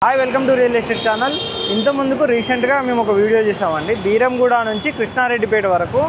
Hi welcome to real estate channel. ఇంత ముందుకు రీసెంట్గా మేము ఒక వీడియో చేసామండి. బీరంగూడ నుంచి కృష్ణారెడ్డిపేట వరకు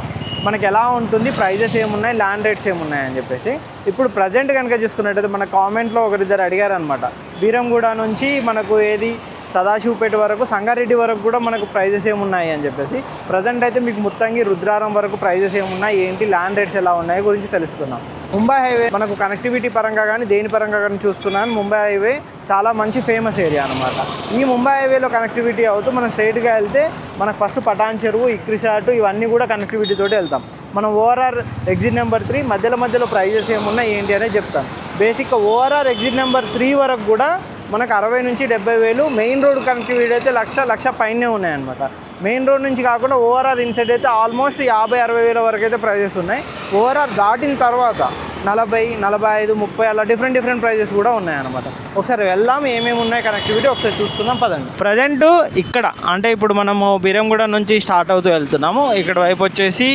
మనకి ఎలా ఉంటుంది, ప్రైజెస్ ఏమున్నాయి, ల్యాండ్ రేట్స్ ఏమున్నాయి అని చెప్పేసి. ఇప్పుడు ప్రజెంట్ కనుక చూసుకున్నట్టయితే మన కామెంట్లో ఒకరిద్దరు అడిగారనమాట, బీరంగూడ నుంచి మనకు ఏది సదాశివపేట వరకు సంగారెడ్డి వరకు కూడా మనకు ప్రైజెస్ ఏమున్నాయి అని చెప్పేసి. ప్రజెంట్ అయితే మీకు ముత్తంగి రుద్రారం వరకు ప్రైజెస్ ఏమున్నాయి, ఏంటి ల్యాండ్ రేట్స్ ఎలా ఉన్నాయి గురించి తెలుసుకుందాం. ముంబై హైవే మనకు కనెక్టివిటీ పరంగా కానీ దేని పరంగా కానీ చూసుకున్నాను, ముంబై హైవే చాలా మంచి ఫేమస్ ఏరియా అనమాట. ఈ ముంబై హైవేలో కనెక్టివిటీ అవుతూ మనం స్ట్రైట్గా వెళ్తే మనకు ఫస్ట్ పటాన్ చెరువు, ఇక్రిసాటు ఇవన్నీ కూడా కనెక్టివిటీ తోటి వెళ్తాం. మనం ఓఆర్ఆర్ ఎగ్జిట్ నెంబర్ 3 మధ్యలో ప్రైజెస్ ఏమున్నాయి ఏంటి అనేది చెప్తాను. బేసిక్గా ఓఆర్ఆర్ ఎగ్జిట్ నెంబర్ 3 వరకు కూడా మనకు 60 నుంచి 70 వేలు. మెయిన్ రోడ్ కనెక్టివిటీ అయితే లక్ష పైనే ఉన్నాయన్నమాట. మెయిన్ రోడ్ నుంచి కాకుండా ఓఆర్ఆర్ ఇన్సైడ్ అయితే ఆల్మోస్ట్ 50-60 వేల వరకు అయితే ప్రైజెస్ ఉన్నాయి. ఓఆర్ఆర్ దాటిన తర్వాత 40, 45, 30 అలా డిఫరెంట్ ప్రైజెస్ కూడా ఉన్నాయన్నమాట. ఒకసారి వెళ్దాం, ఏమేమి ఉన్నాయి కనెక్టివిటీ ఒకసారి చూసుకుందాం పదండి. ప్రజెంట్ ఇక్కడ అంటే ఇప్పుడు మనము బీరంగూడ నుంచి స్టార్ట్ అవుతూ వెళ్తున్నాము. ఇక్కడ వైపు వచ్చేసి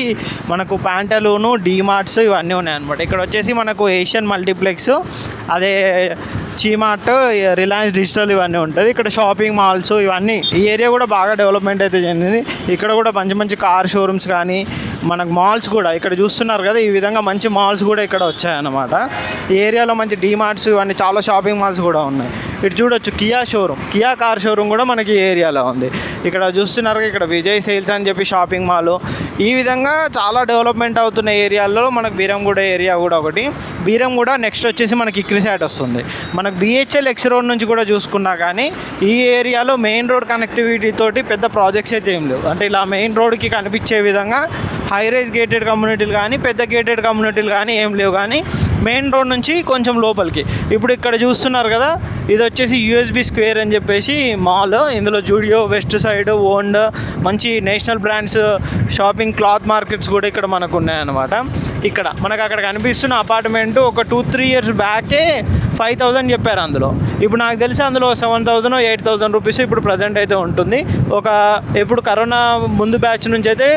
మనకు ప్యాంటలూను, డీమార్ట్స్ ఇవన్నీ ఉన్నాయన్నమాట. ఇక్కడ వచ్చేసి మనకు ఏషియన్ మల్టీప్లెక్స్, అదే చీమార్ట్, రిలయన్స్ డిజిటల్ ఇవన్నీ ఉంటుంది. ఇక్కడ షాపింగ్ మాల్స్ ఇవన్నీ, ఈ ఏరియా కూడా బాగా డెవలప్మెంట్ అయితే చెందింది. ఇక్కడ కూడా మంచి కార్ షోరూమ్స్ కానీ మనకు మాల్స్ కూడా ఇక్కడ చూస్తున్నారు కదా, ఈ విధంగా మంచి మాల్స్ కూడా ఇక్కడ వచ్చాయన్నమాట. ఈ ఏరియాలో మంచి డీమార్ట్స్ ఇవన్నీ చాలా షాపింగ్ మాల్స్ కూడా ఉన్నాయి. ఇటు చూడొచ్చు కియా కార్ షోరూమ్ కూడా మనకి ఈ ఏరియాలో ఉంది. ఇక్కడ చూస్తున్నారు ఇక్కడ విజయ్ సేల్స్ అని చెప్పి షాపింగ్ మాల్. ఈ విధంగా చాలా డెవలప్మెంట్ అవుతున్న ఏరియాల్లో మనకు బీరంగూడ ఏరియా కూడా ఒకటి. బీరంగూడ నెక్స్ట్ వచ్చేసి మనకి ఇక్రిసాట్ వస్తుంది. మనకు బిహెచ్ఎల్ ఎక్స్ రోడ్ నుంచి కూడా చూసుకున్నా కానీ ఈ ఏరియాలో మెయిన్ రోడ్ కనెక్టివిటీ తోటి పెద్ద ప్రాజెక్ట్స్ అయితే ఏం లేవు. అంటే ఇలా మెయిన్ రోడ్కి కనిపించే విధంగా హై రైజ్ గేటెడ్ కమ్యూనిటీలు కానీ పెద్ద గేటెడ్ కమ్యూనిటీలు కానీ ఏం లేవు. కానీ మెయిన్ రోడ్ నుంచి కొంచెం లోపలికి ఇప్పుడు ఇక్కడ చూస్తున్నారు కదా, ఇది వచ్చేసి యూఎస్బీ స్క్వేర్ అని చెప్పేసి మాల్. ఇందులో జూడియో, వెస్ట్ సైడ్, ఓండ్ మంచి national brands shopping cloth markets కూడా ఇక్కడ మనకు ఉన్నాయన్నమాట. ఇక్కడ మనకు అక్కడ కనిపిస్తున్న అపార్ట్మెంట్ ఒక 2-3 ఇయర్స్ బ్యాకే 5,000 చెప్పారు. అందులో ఇప్పుడు నాకు తెలిసి అందులో 7,000 8,000 రూపీస్ ఇప్పుడు ప్రజెంట్ అయితే ఉంటుంది. ఎప్పుడు కరోనా ముందు బ్యాచ్ నుంచి అయితే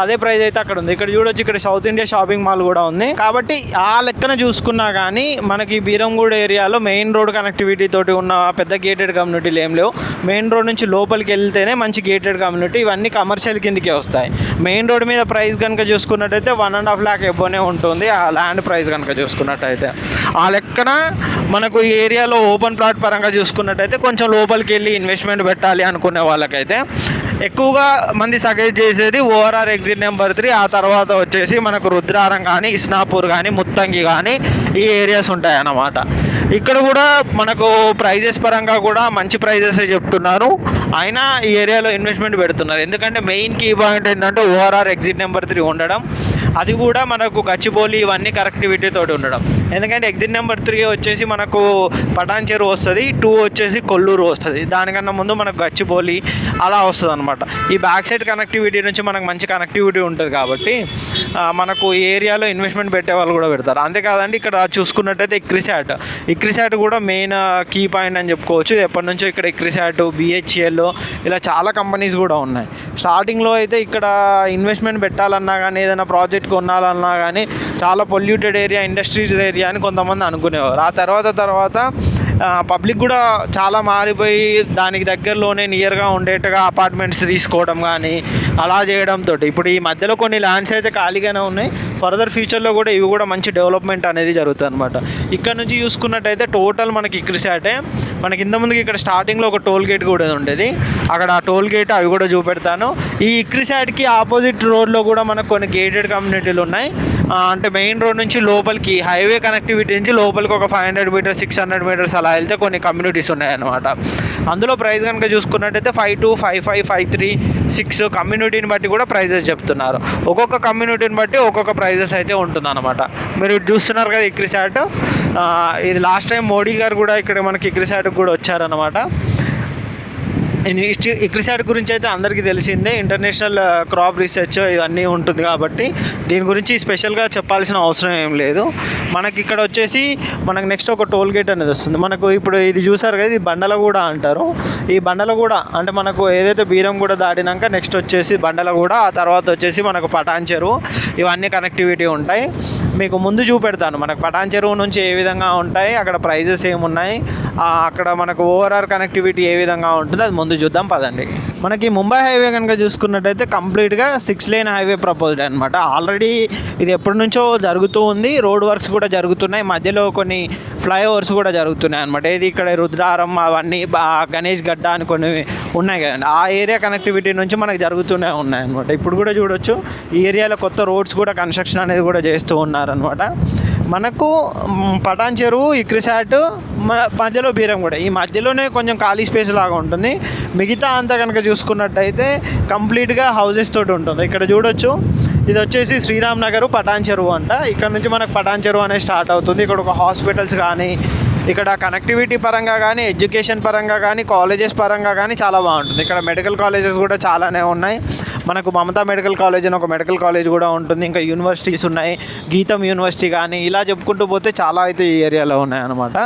అదే ప్రైస్ అయితే అక్కడ ఉంది. ఇక్కడ చూడొచ్చు, ఇక్కడ సౌత్ ఇండియా షాపింగ్ మాల్ కూడా ఉంది. కాబట్టి ఆ లెక్కన చూసుకున్నా కానీ మనకి బీరంగూడ ఏరియాలో మెయిన్ రోడ్ కనెక్టివిటీ తోటి ఉన్న పెద్ద గేటెడ్ కమ్యూనిటీలు ఏం లేవు. మెయిన్ రోడ్ నుంచి లోపలికి వెళ్తేనే మంచి గేటెడ్ కమ్యూనిటీ, ఇవన్నీ కమర్షియల్ కిందకే వస్తాయి. మెయిన్ రోడ్ మీద ప్రైస్ కనుక చూసుకున్నట్టయితే 1.5 lakh ఎబ్బోనే ఉంటుంది ఆ ల్యాండ్ ప్రైస్ కనుక చూసుకున్నట్టయితే. ఆ లెక్కన మనకు ఈ ఏరియాలో ఓపెన్ ప్లాట్ పరంగా చూసుకున్నట్టయితే కొంచెం లోపలికి వెళ్ళి ఇన్వెస్ట్మెంట్ పెట్టాలి అనుకునే వాళ్ళకైతే ఎక్కువగా మంది సజెస్ట్ చేసేది ఓఆర్ఆర్ ఎగ్జిట్ నెంబర్ 3. ఆ తర్వాత వచ్చేసి మనకు రుద్రారం కానీ, ఇస్నాపూర్ కానీ, ముత్తంగి కానీ ఈ ఏరియాస్ ఉంటాయి అన్నమాట. ఇక్కడ కూడా మనకు ప్రైజెస్ పరంగా కూడా మంచి ప్రైజెస్ చెప్తున్నారు. అయినా ఈ ఏరియాలో ఇన్వెస్ట్మెంట్ పెడుతున్నారు. ఎందుకంటే మెయిన్ కీ పాయింట్ ఏంటంటే ఓఆర్ఆర్ ఎగ్జిట్ నెంబర్ 3 ఉండడం, అది కూడా మనకు గచ్చిబౌలి ఇవన్నీ కనెక్టివిటీ తోటి ఉండడం. ఎందుకంటే ఎగ్జిట్ నెంబర్ 3 వచ్చేసి మనకు పటాన్ చెరువు వస్తుంది, 2 వచ్చేసి కొల్లూరు వస్తుంది. దానికన్నా ముందు మనకు గచ్చిబౌలి అలా వస్తుంది అనమాట. ఈ బ్యాక్ సైడ్ కనెక్టివిటీ నుంచి మనకు మంచి కనెక్టివిటీ ఉంటుంది. కాబట్టి మనకు ఈ ఏరియాలో ఇన్వెస్ట్మెంట్ పెట్టే వాళ్ళు కూడా పెడతారు. అంతేకాదండి, ఇక్కడ చూసుకున్నట్టయితే ఇక్రిసాట్ కూడా మెయిన్ కీ పాయింట్ అని చెప్పుకోవచ్చు. ఎప్పటి నుంచో ఇక్కడ ఇక్రిసాట్, బిహెచ్ఎల్ ఇలా చాలా కంపెనీస్ కూడా ఉన్నాయి. స్టార్టింగ్లో అయితే ఇక్కడ ఇన్వెస్ట్మెంట్ పెట్టాలన్నా కానీ ఏదైనా ప్రాజెక్ట్ కొనాలన్నా కానీ చాలా పొల్యూటెడ్ ఏరియా, ఇండస్ట్రీస్ ఏరియా అని కొంతమంది అనుకునేవారు. ఆ తర్వాత పబ్లిక్ కూడా చాలా మారిపోయి దానికి దగ్గరలోనే నియర్గా ఉండేట్టుగా అపార్ట్మెంట్స్ తీసుకోవడం కానీ అలా చేయడంతో ఇప్పుడు ఈ మధ్యలో కొన్ని ల్యాండ్స్ అయితే ఖాళీగానే ఉన్నాయి. ఫర్దర్ ఫ్యూచర్లో కూడా ఇవి కూడా మంచి డెవలప్మెంట్ అనేది జరుగుతుంది అనమాట. ఇక్కడ నుంచి చూసుకున్నట్టయితే టోటల్ మనకి ఇక్రిసాటే. మనకి ఇంతకుముందుకి ఇక్కడ స్టార్టింగ్లో ఒక టోల్ గేట్ కూడా ఉండేది. అక్కడ ఆ టోల్ గేట్ అవి కూడా చూపెడతాను. ఈ ఇక్రిసాట్కి ఆపోజిట్ రోడ్లో కూడా మనకు కొన్ని గేటెడ్ కమ్యూనిటీలు ఉన్నాయి. అంటే మెయిన్ రోడ్ నుంచి లోపలికి హైవే కనెక్టివిటీ నుంచి లోపలికి ఒక 500 మీటర్స్ 600 మీటర్స్ అలా వెళ్తే కొన్ని కమ్యూనిటీస్ ఉన్నాయన్నమాట. అందులో ప్రైస్ కనుక చూసుకున్నట్టయితే 5,2, 5,5, 5,3, 6 కమ్యూనిటీని బట్టి కూడా ప్రైజెస్ చెప్తున్నారు. ఒక్కొక్క కమ్యూనిటీని బట్టి ఒక్కొక్క ప్రైజెస్ అయితే ఉంటుందన్నమాట. మీరు చూస్తున్నారు కదా ఇక్రిసాట్, ఇది లాస్ట్ టైం మోడీ గారు కూడా ఇక్కడ మనకి ఇక్రిసాట్కి కూడా వచ్చారన్నమాట. ఇక్రిసాట్ గురించి అయితే అందరికీ తెలిసిందే, ఇంటర్నేషనల్ క్రాప్ రీసెర్చ్ ఇవన్నీ ఉంటుంది కాబట్టి దీని గురించి స్పెషల్గా చెప్పాల్సిన అవసరం ఏం లేదు. మనకి ఇక్కడ వచ్చేసి మనకు నెక్స్ట్ ఒక టోల్ గేట్ అనేది వస్తుంది. మనకు ఇప్పుడు ఇది చూసారు కదా, ఇది బండలగూడ అంటారు. ఈ బండలగూడ అంటే మనకు ఏదైతే బీరంగూడ దాటినాక నెక్స్ట్ వచ్చేసి బండలగూడ, ఆ తర్వాత వచ్చేసి మనకు పటాన్ చెరువు, ఇవన్నీ కనెక్టివిటీ ఉంటాయి. మీకు ముందు చూపెడతాను మనకు పటాన్ చెరువు నుంచి ఏ విధంగా ఉంటాయి, అక్కడ ప్రైజెస్ ఏమున్నాయి, అక్కడ మనకు ఓవరాల్ కనెక్టివిటీ ఏ విధంగా ఉంటుంది అది ముందు చూద్దాం పదండి. మనకి ముంబై హైవే కనుక చూసుకున్నట్టయితే కంప్లీట్గా 6 లేన్ హైవే ప్రపోజ్డ్ అనమాట. ఆల్రెడీ ఇది ఎప్పటి నుంచో జరుగుతూ ఉంది, రోడ్ వర్క్స్ కూడా జరుగుతున్నాయి, మధ్యలో కొన్ని ఫ్లైఓవర్స్ కూడా జరుగుతున్నాయి అనమాట. ఇది ఇక్కడ రుద్రారం అవన్నీ గణేష్ గడ్డ అని కొన్ని ఉన్నాయి కదండి, ఆ ఏరియా కనెక్టివిటీ నుంచి మనకు జరుగుతూనే ఉన్నాయి అనమాట. ఇప్పుడు కూడా చూడొచ్చు ఈ ఏరియాలో కొత్త రోడ్స్ కూడా కన్స్ట్రక్షన్ అనేది కూడా చేస్తూ ఉన్నారనమాట. మనకు పటాన్ చెరువు, ఇక్రిసాట్, మధ్యలో బీరంగూడ, ఈ మధ్యలోనే కొంచెం ఖాళీ స్పేస్ లాగా ఉంటుంది. మిగతా అంతా కనుక చూసుకున్నట్టయితే కంప్లీట్గా హౌజెస్ తోటి ఉంటుంది. ఇక్కడ చూడొచ్చు ఇది వచ్చేసి శ్రీరామ్ నగర్ పటాన్ చెరువు అంట. ఇక్కడ నుంచి మనకు పటాన్ చెరువు అనేది స్టార్ట్ అవుతుంది. ఇక్కడ ఒక హాస్పిటల్స్ కానీ, ఇక్కడ కనెక్టివిటీ పరంగా కానీ, ఎడ్యుకేషన్ పరంగా కానీ, కాలేజెస్ పరంగా కానీ చాలా బాగుంటుంది. ఇక్కడ మెడికల్ కాలేజెస్ కూడా చాలానే ఉన్నాయి. మనకు మమతా మెడికల్ కాలేజ్ అని ఒక మెడికల్ కాలేజ్ కూడా ఉంటుంది. ఇంకా యూనివర్సిటీస్ ఉన్నాయి, గీతం యూనివర్సిటీ కానీ, ఇలా చెప్పుకుంటూ పోతే చాలా అయితే ఈ ఏరియాలో ఉన్నాయన్నమాట.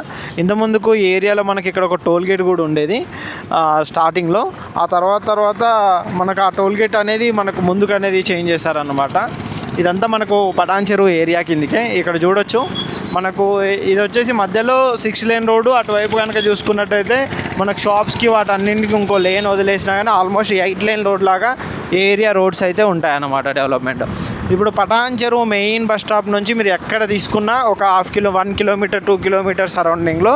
ఇంతకుముందుకు ఈ ఏరియాలో మనకి ఇక్కడ ఒక టోల్ గేట్ కూడా ఉండేది స్టార్టింగ్లో. ఆ తర్వాత మనకు ఆ టోల్ గేట్ అనేది మనకు ముందుకు అనేది చేంజ్ చేశారన్నమాట. ఇదంతా మనకు పటాన్ చెరువు ఏరియా కిందకే. ఇక్కడ చూడొచ్చు మనకు ఇది వచ్చేసి మధ్యలో 6 లేన్ రోడ్డు. అటువైపు కనుక చూసుకున్నట్టయితే మనకు షాప్స్కి వాటన్నింటికి ఇంకో లేన్ వదిలేసినా కానీ ఆల్మోస్ట్ 8 లేన్ రోడ్ లాగా ఏరియా రోడ్స్ అయితే ఉంటాయన్నమాట డెవలప్మెంట్. ఇప్పుడు పటాన్ చెరువు మెయిన్ బస్ స్టాప్ నుంచి మీరు ఎక్కడ తీసుకున్నా ఒక 1 కిలోమీటర్ 2 కిలోమీటర్ సరౌండింగ్లో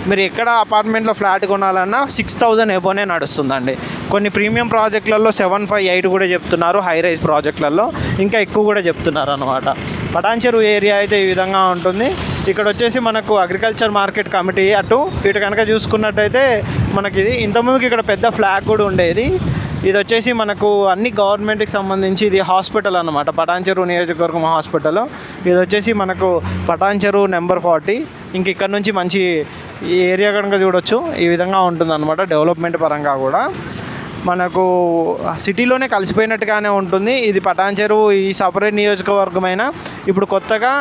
మీరు ఎక్కడ అపార్ట్మెంట్లో ఫ్లాట్ కొనాలన్నా 6,000 ఎబోనే నడుస్తుందండి. కొన్ని ప్రీమియం ప్రాజెక్టులలో 7, 5, 8 కూడా చెప్తున్నారు. హై రైజ్ ప్రాజెక్టులలో ఇంకా ఎక్కువ కూడా చెప్తున్నారు అనమాట. పటాన్ చెరువు ఏరియా అయితే ఈ విధంగా ఉంటుంది. ఇక్కడ వచ్చేసి మనకు అగ్రికల్చర్ మార్కెట్ కమిటీ ఇటు కనుక చూసుకున్నట్టయితే మనకి ఇది ఇంతకుముందుకు ఇక్కడ పెద్ద ఫ్లాగ్ కూడా ఉండేది. ఇది వచ్చేసి మనకు అన్ని గవర్నమెంట్కి సంబంధించి ఇది హాస్పిటల్ అనమాట, పటాన్ చెరువు నియోజకవర్గం హాస్పిటల్. ఇది వచ్చేసి మనకు పటాన్ చెరువు నెంబర్ 40. ఇంక ఇక్కడ నుంచి మంచి ఈ ఏరియా కనుక చూడొచ్చు ఈ విధంగా ఉంటుంది అనమాట. డెవలప్మెంట్ పరంగా కూడా మనకు సిటీలోనే కలిసిపోయినట్టుగానే ఉంటుంది. ఇది పటాన్ చెరువు ఈ సపరేట్ నియోజకవర్గమైన ఇప్పుడు కొత్తగా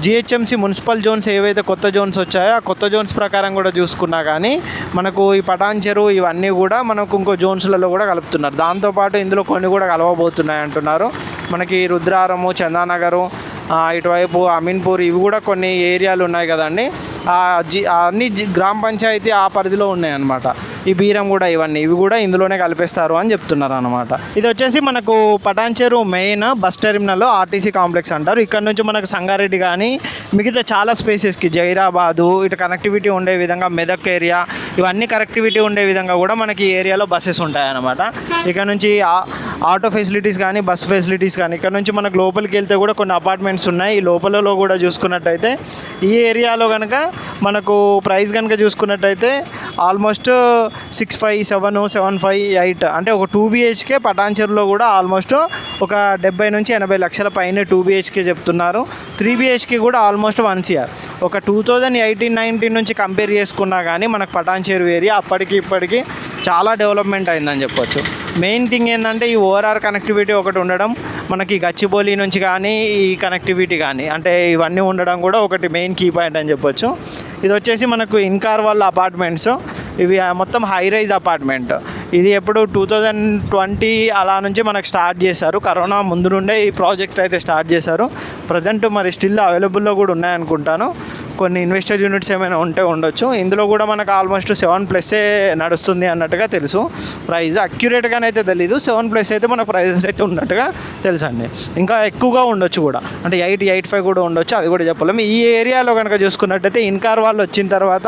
జిహెచ్ఎంసీ మున్సిపల్ జోన్స్ ఏవైతే కొత్త జోన్స్ వచ్చాయో ఆ కొత్త జోన్స్ ప్రకారం కూడా చూసుకున్నా కానీ మనకు ఈ పటాన్ చెరువు ఇవన్నీ కూడా మనకు ఇంకో జోన్స్లలో కూడా కలుపుతున్నారు. దాంతోపాటు ఇందులో కొన్ని కూడా కలవబోతున్నాయి అంటున్నారు. మనకి రుద్రారము, చందానగరు, ఇటువైపు అమీన్పూర్, ఇవి కూడా కొన్ని ఏరియాలు ఉన్నాయి కదండి. అన్ని గ్రామ పంచాయతీ ఆ పరిధిలో ఉన్నాయి అన్నమాట. ఈ బీరం కూడా ఇవి కూడా ఇందులోనే కలిపేస్తారు అని చెప్తున్నారు అనమాట. ఇది వచ్చేసి మనకు పటాన్ చెరువు main bus terminal RTC complex అంటారు. ఇక్కడ నుంచి మనకు సంగారెడ్డి కానీ మిగతా చాలా స్పేసెస్కి జైరాబాదు ఇటు కనెక్టివిటీ ఉండే విధంగా మెదక్ ఏరియా ఇవన్నీ కనెక్టివిటీ ఉండే విధంగా కూడా మనకి ఈ ఏరియాలో బస్సెస్ ఉంటాయన్నమాట. ఇక్కడ నుంచి ఆటో ఫెసిలిటీస్ కానీ బస్ ఫెసిలిటీస్ కానీ ఇక్కడ నుంచి మనకు లోపలికి వెళ్తే కూడా కొన్ని అపార్ట్మెంట్స్ ఉన్నాయి. ఈ లోపలలో కూడా చూసుకున్నట్టయితే ఈ ఏరియాలో కనుక మనకు ప్రైస్ కనుక చూసుకున్నట్టయితే ఆల్మోస్ట్ 6,500, 7,000, 7,500, 8 అంటే ఒక 2 BHK పటాన్ చెరువులో కూడా ఆల్మోస్ట్ ఒక 70 నుంచి 80 లక్షల పైన 2 BHK చెప్తున్నారు. 3 BHK కూడా ఆల్మోస్ట్ 1 CR. ఒక 2018-19 నుంచి కంపేర్ చేసుకున్నా కానీ మనకు పటాన్ చెరువు ఏరియా అప్పటికి ఇప్పటికి చాలా డెవలప్మెంట్ అయిందని చెప్పొచ్చు. మెయిన్ థింగ్ ఏంటంటే ఈ ఓఆర్ఆర్ కనెక్టివిటీ ఒకటి ఉండడం, మనకి గచ్చిబౌలి నుంచి కానీ ఈ కనెక్టివిటీ కానీ అంటే ఇవన్నీ ఉండడం కూడా ఒకటి మెయిన్ కీ పాయింట్ అని చెప్పొచ్చు. ఇది వచ్చేసి మనకు ఇన్కార్ వాళ్ళ అపార్ట్మెంట్స్, ఇవి మొత్తం హై రైజ్ అపార్ట్మెంట్. ఇది ఎప్పుడు 2020 అలా నుంచి మనకు స్టార్ట్ చేశారు. కరోనా ముందు నుండే ఈ ప్రాజెక్ట్ అయితే స్టార్ట్ చేశారు. ప్రజెంట్ మరి స్టిల్ అవైలబుల్లో కూడా ఉన్నాయనుకుంటాను. కొన్ని ఇన్వెస్టర్ యూనిట్స్ ఏమైనా ఉంటే ఉండొచ్చు. ఇందులో కూడా మనకు ఆల్మోస్ట్ 7+ నడుస్తుంది అన్నట్టుగా తెలుసు. ప్రైస్ అక్యురేట్గానైతే తెలీదు. 7+ అయితే మనకు ప్రైజెస్ అయితే ఉన్నట్టుగా తెలుసు అండి. ఇంకా ఎక్కువగా ఉండొచ్చు కూడా, అంటే 8, 8.5 కూడా ఉండొచ్చు, అది కూడా చెప్పలేము. ఈ ఏరియాలో కనుక చూసుకున్నట్టయితే ఇన్కార్ వాళ్ళు వచ్చిన తర్వాత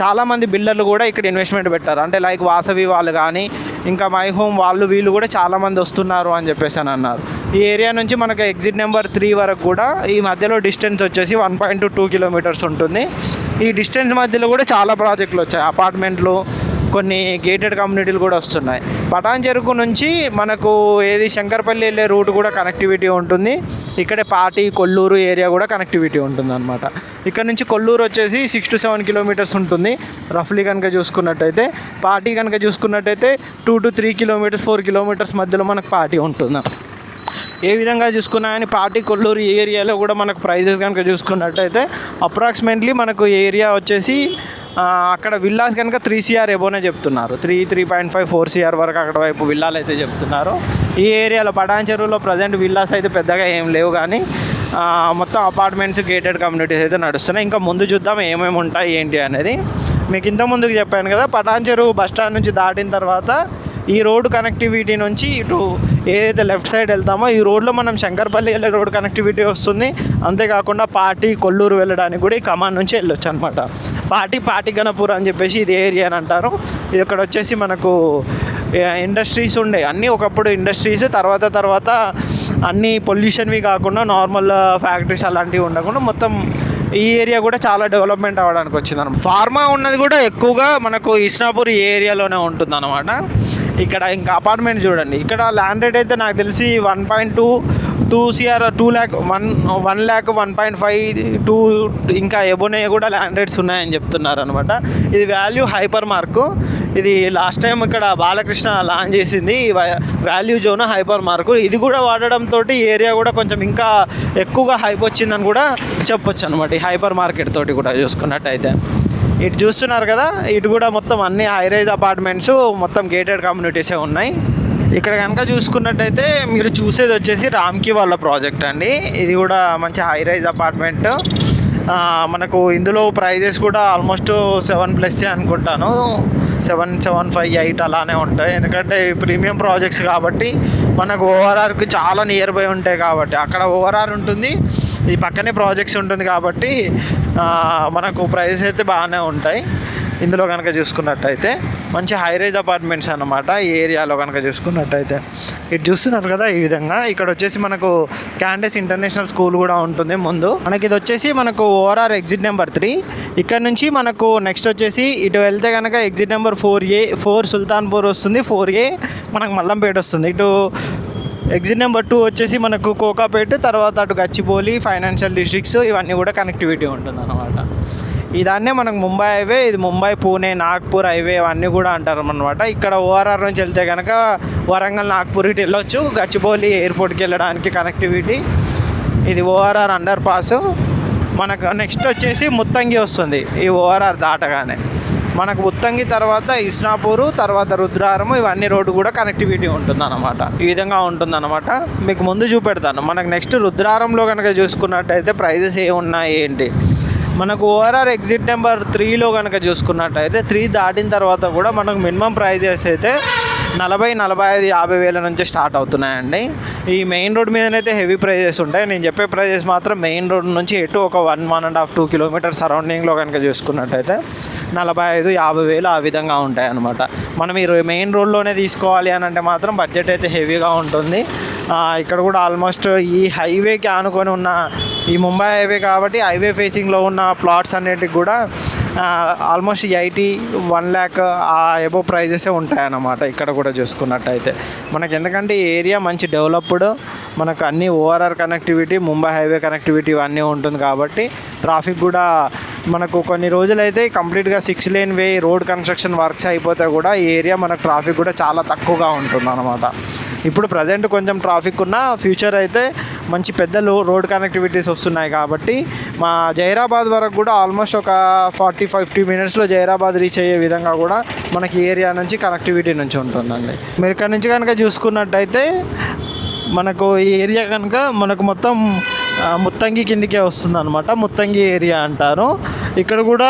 చాలామంది బిల్డర్లు కూడా ఇక్కడ ఇన్వెస్ట్మెంట్ పెట్టారు. అంటే లైక్ వాసవి వాళ్ళు కానీ ఇంకా మై హోమ్ వీళ్ళు కూడా చాలామంది వస్తున్నారు అని చెప్పేసి అని అన్నారు. ఈ ఏరియా నుంచి మనకు ఎగ్జిట్ నెంబర్ 3 వరకు కూడా ఈ మధ్యలో డిస్టెన్స్ వచ్చేసి 1.2 కిలోమీటర్స్ ఉంటుంది. ఈ డిస్టెన్స్ మధ్యలో కూడా చాలా ప్రాజెక్టులు వచ్చాయి, అపార్ట్మెంట్లు, కొన్ని గేటెడ్ కమ్యూనిటీలు కూడా వస్తున్నాయి. పటాన్ చెరువు నుంచి మనకు ఏది శంకర్పల్లి వెళ్ళే రూట్ కూడా కనెక్టివిటీ ఉంటుంది. ఇక్కడే పాటి కొల్లూరు ఏరియా కూడా కనెక్టివిటీ ఉంటుంది అనమాట. ఇక్కడ నుంచి కొల్లూరు వచ్చేసి 6 to 7 కిలోమీటర్స్ ఉంటుంది రఫ్లీ కనుక చూసుకున్నట్టయితే. పాటి కనుక చూసుకున్నట్టయితే 2 to 3 కిలోమీటర్స్ 4 కిలోమీటర్స్ మధ్యలో మనకు పాటి ఉంటుంది. ఏ విధంగా చూసుకున్నా కానీ పాటి కొల్లూరు ఏరియాలో కూడా మనకు ప్రైజెస్ కనుక చూసుకున్నట్టయితే అప్రాక్సిమేట్లీ మనకు ఏరియా వచ్చేసి అక్కడ విల్లాస్ కనుక 3 CR ఎబోనే చెప్తున్నారు. 3.5, 4 CR వరకు అక్కడ వైపు విల్లాలు అయితే చెప్తున్నారు. ఈ ఏరియాలో పటాన్ చెరువులో ప్రజెంట్ విల్లాస్ అయితే పెద్దగా ఏం లేవు, కానీ మొత్తం అపార్ట్మెంట్స్ గేటెడ్ కమ్యూనిటీస్ అయితే నడుస్తున్నాయి. ఇంకా ముందు చూద్దాం ఏమేమి ఉంటాయి ఏంటి అనేది. మీకు ఇంత ముందుకు చెప్పాను కదా, పటాన్చెరు బస్ స్టాండ్ నుంచి దాటిన తర్వాత ఈ రోడ్డు కనెక్టివిటీ నుంచి ఇటు ఏదైతే లెఫ్ట్ సైడ్ వెళ్తామో ఈ రోడ్లో మనం శంకర్పల్లి వెళ్ళే రోడ్ కనెక్టివిటీ వస్తుంది. అంతేకాకుండా పాటి కొల్లూరు వెళ్ళడానికి కూడా ఈ కమాన్ నుంచి వెళ్ళొచ్చు అనమాట. పాటి గణపూర్ అని చెప్పేసి ఇది ఏరియా అని అంటారు. ఇది ఇక్కడ వచ్చేసి మనకు ఇండస్ట్రీస్ ఉండే, అన్నీ ఒకప్పుడు ఇండస్ట్రీస్, తర్వాత అన్నీ పొల్యూషన్వి కాకుండా నార్మల్ ఫ్యాక్టరీస్ అలాంటివి ఉండకుండా మొత్తం ఈ ఏరియా కూడా చాలా డెవలప్మెంట్ అవ్వడానికి వచ్చింది అనమాట. ఫార్మా ఉన్నది కూడా ఎక్కువగా మనకు ఇస్నాపూర్ ఈ ఏరియాలోనే ఉంటుంది అనమాట. ఇక్కడ ఇంకా అపార్ట్మెంట్ చూడండి, ఇక్కడ ల్యాండ్ రేట్ అయితే నాకు తెలిసి 1.2 CR 2 lakh 1 lakh 1.5 2 ఇంకా ఎబోనే కూడా ల్యాండ్ రేట్స్ ఉన్నాయని చెప్తున్నారు అనమాట. ఇది వాల్యూ హైపర్ మార్క్. ఇది లాస్ట్ టైం ఇక్కడ బాలకృష్ణ లాంచ్ చేసింది వాల్యూ జోన్ హైపర్ మార్క్. ఇది కూడా వాడడంతో ఏరియా కూడా కొంచెం ఇంకా ఎక్కువగా హైప్ వచ్చిందని కూడా చెప్పొచ్చు అనమాట. ఈ హైపర్ మార్కెట్ తోటి కూడా చూసుకున్నట్టయితే ఇటు చూస్తున్నారు కదా, ఇటు కూడా మొత్తం అన్ని హైరైజ్ అపార్ట్మెంట్స్, మొత్తం గేటెడ్ కమ్యూనిటీసే ఉన్నాయి. ఇక్కడ కనుక చూసుకున్నట్టయితే మీరు చూసేది వచ్చేసి రామ్కి వాళ్ళ ప్రాజెక్ట్ అండి. ఇది కూడా మంచి హైరైజ్ అపార్ట్మెంట్. మనకు ఇందులో ప్రైజెస్ కూడా ఆల్మోస్ట్ 7+ అనుకుంటాను, 7, 7, 5, 8 అలానే ఉంటాయి. ఎందుకంటే ప్రీమియం ప్రాజెక్ట్స్ కాబట్టి మనకు ఓఆర్ఆర్కి చాలా నియర్ బై ఉంటాయి కాబట్టి అక్కడ ఓఆర్ఆర్ ఉంటుంది, ఈ పక్కనే ప్రాజెక్ట్స్ ఉంటుంది కాబట్టి మనకు ప్రైజెస్ అయితే బాగానే ఉంటాయి. ఇందులో కనుక చూసుకున్నట్టయితే మంచి హైరైజ్ అపార్ట్మెంట్స్ అన్నమాట ఈ ఏరియాలో కనుక చూసుకున్నట్టయితే. ఇటు చూస్తున్నారు కదా, ఈ విధంగా ఇక్కడ వచ్చేసి మనకు క్యాండస్ ఇంటర్నేషనల్ స్కూల్ కూడా ఉంటుంది ముందు. మనకి ఇది వచ్చేసి మనకు ఓఆర్ఆర్ ఎగ్జిట్ నెంబర్ 3. ఇక్కడ నుంచి మనకు నెక్స్ట్ వచ్చేసి ఇటు వెళ్తే కనుక ఎగ్జిట్ నెంబర్ 4 సుల్తాన్పూర్ వస్తుంది, 4A మనకు మల్లంపేట వస్తుంది. ఇటు ఎగ్జిట్ నెంబర్ 2 వచ్చేసి మనకు కోకాపేట, తర్వాత అటు గచ్చిబౌలి, ఫైనాన్షియల్ డిస్ట్రిక్ట్స్ ఇవన్నీ కూడా కనెక్టివిటీ ఉంటుంది అన్నమాట. ఇదాన్నే మనకు ముంబై హైవే, ఇది ముంబై, పూణే, నాగ్పూర్ హైవే అవన్నీ కూడా అంటారు అనమాట. ఇక్కడ ఓఆర్ఆర్ నుంచి వెళ్తే కనుక వరంగల్, నాగ్పూర్ ఇటు వెళ్ళొచ్చు. గచ్చిబౌలి ఎయిర్పోర్ట్కి వెళ్ళడానికి కనెక్టివిటీ. ఇది ఓఆర్ఆర్ అండర్ పాస్. మనకు నెక్స్ట్ వచ్చేసి ముత్తంగి వస్తుంది. ఈ ఓఆర్ఆర్ దాటగానే మనకు ముత్తంగి తర్వాత ఇస్నాపూరు, తర్వాత రుద్రారము, ఇవన్నీ రోడ్డు కూడా కనెక్టివిటీ ఉంటుందన్నమాట. ఈ విధంగా ఉంటుందన్నమాట. మీకు ముందు చూపెడతాను. మనకు నెక్స్ట్ రుద్రారంలో కనుక చూసుకున్నట్టయితే ప్రైజెస్ ఏమున్నాయి ఏంటి. మనకు ఓఆర్ఆర్ ఎగ్జిట్ నెంబర్ 3లో కనుక చూసుకున్నట్టయితే 3 దాటిన తర్వాత కూడా మనకు మినిమం ప్రైజెస్ అయితే 40, 45, 50 వేల నుంచి స్టార్ట్ అవుతున్నాయండి. ఈ మెయిన్ రోడ్ మీదనైతే హెవీ ప్రైజెస్ ఉంటాయి. నేను చెప్పే ప్రైజెస్ మాత్రం మెయిన్ రోడ్ నుంచి ఎటు ఒక 1.5-2 కిలోమీటర్ సరౌండింగ్లో కనుక చూసుకున్నట్టయితే 45, 50 వేలు ఆ విధంగా ఉంటాయి అన్నమాట. మనం ఈ మెయిన్ రోడ్లోనే తీసుకోవాలి అని అంటే మాత్రం బడ్జెట్ అయితే హెవీగా ఉంటుంది. ఇక్కడ కూడా ఆల్మోస్ట్ ఈ హైవేకి ఆనుకొని ఉన్న ఈ ముంబై హైవే కాబట్టి హైవే ఫేసింగ్లో ఉన్న ప్లాట్స్ అన్నిటికి కూడా ఆల్మోస్ట్ 80, 1 lakh ఎబో ప్రైజెసే ఉంటాయన్నమాట. ఇక్కడ కూడా చూసుకున్నట్టయితే మనకి ఎందుకంటే ఈ ఏరియా మంచి డెవలప్డ్, మనకు అన్ని ORR connectivity, Mumbai highway connectivity ఇవన్నీ ఉంటుంది కాబట్టి ట్రాఫిక్ కూడా మనకు కొన్ని రోజులైతే కంప్లీట్గా 6 lane way road construction works అయిపోతే కూడా ఈ ఏరియా మనకు ట్రాఫిక్ కూడా చాలా తక్కువగా ఉంటుంది అన్నమాట. ఇప్పుడు ప్రజెంట్ కొంచెం ట్రాఫిక్ ఉన్న ఫ్యూచర్ అయితే మంచి పెద్ద రోడ్ కనెక్టివిటీస్ వస్తున్నాయి కాబట్టి మా జైరాబాద్ వరకు కూడా ఆల్మోస్ట్ ఒక 40-50 మినిట్స్లో జైరాబాద్ రీచ్ అయ్యే విధంగా కూడా మనకి ఏరియా నుంచి కనెక్టివిటీ నుంచి ఉంటుందండి. మీరు ఇక్కడ నుంచి కనుక చూసుకున్నట్టయితే మనకు ఈ ఏరియా కనుక మనకు మొత్తం ముత్తంగి కిందికే వస్తుంది అనమాట. ముత్తంగి ఏరియా అంటారు. ఇక్కడ కూడా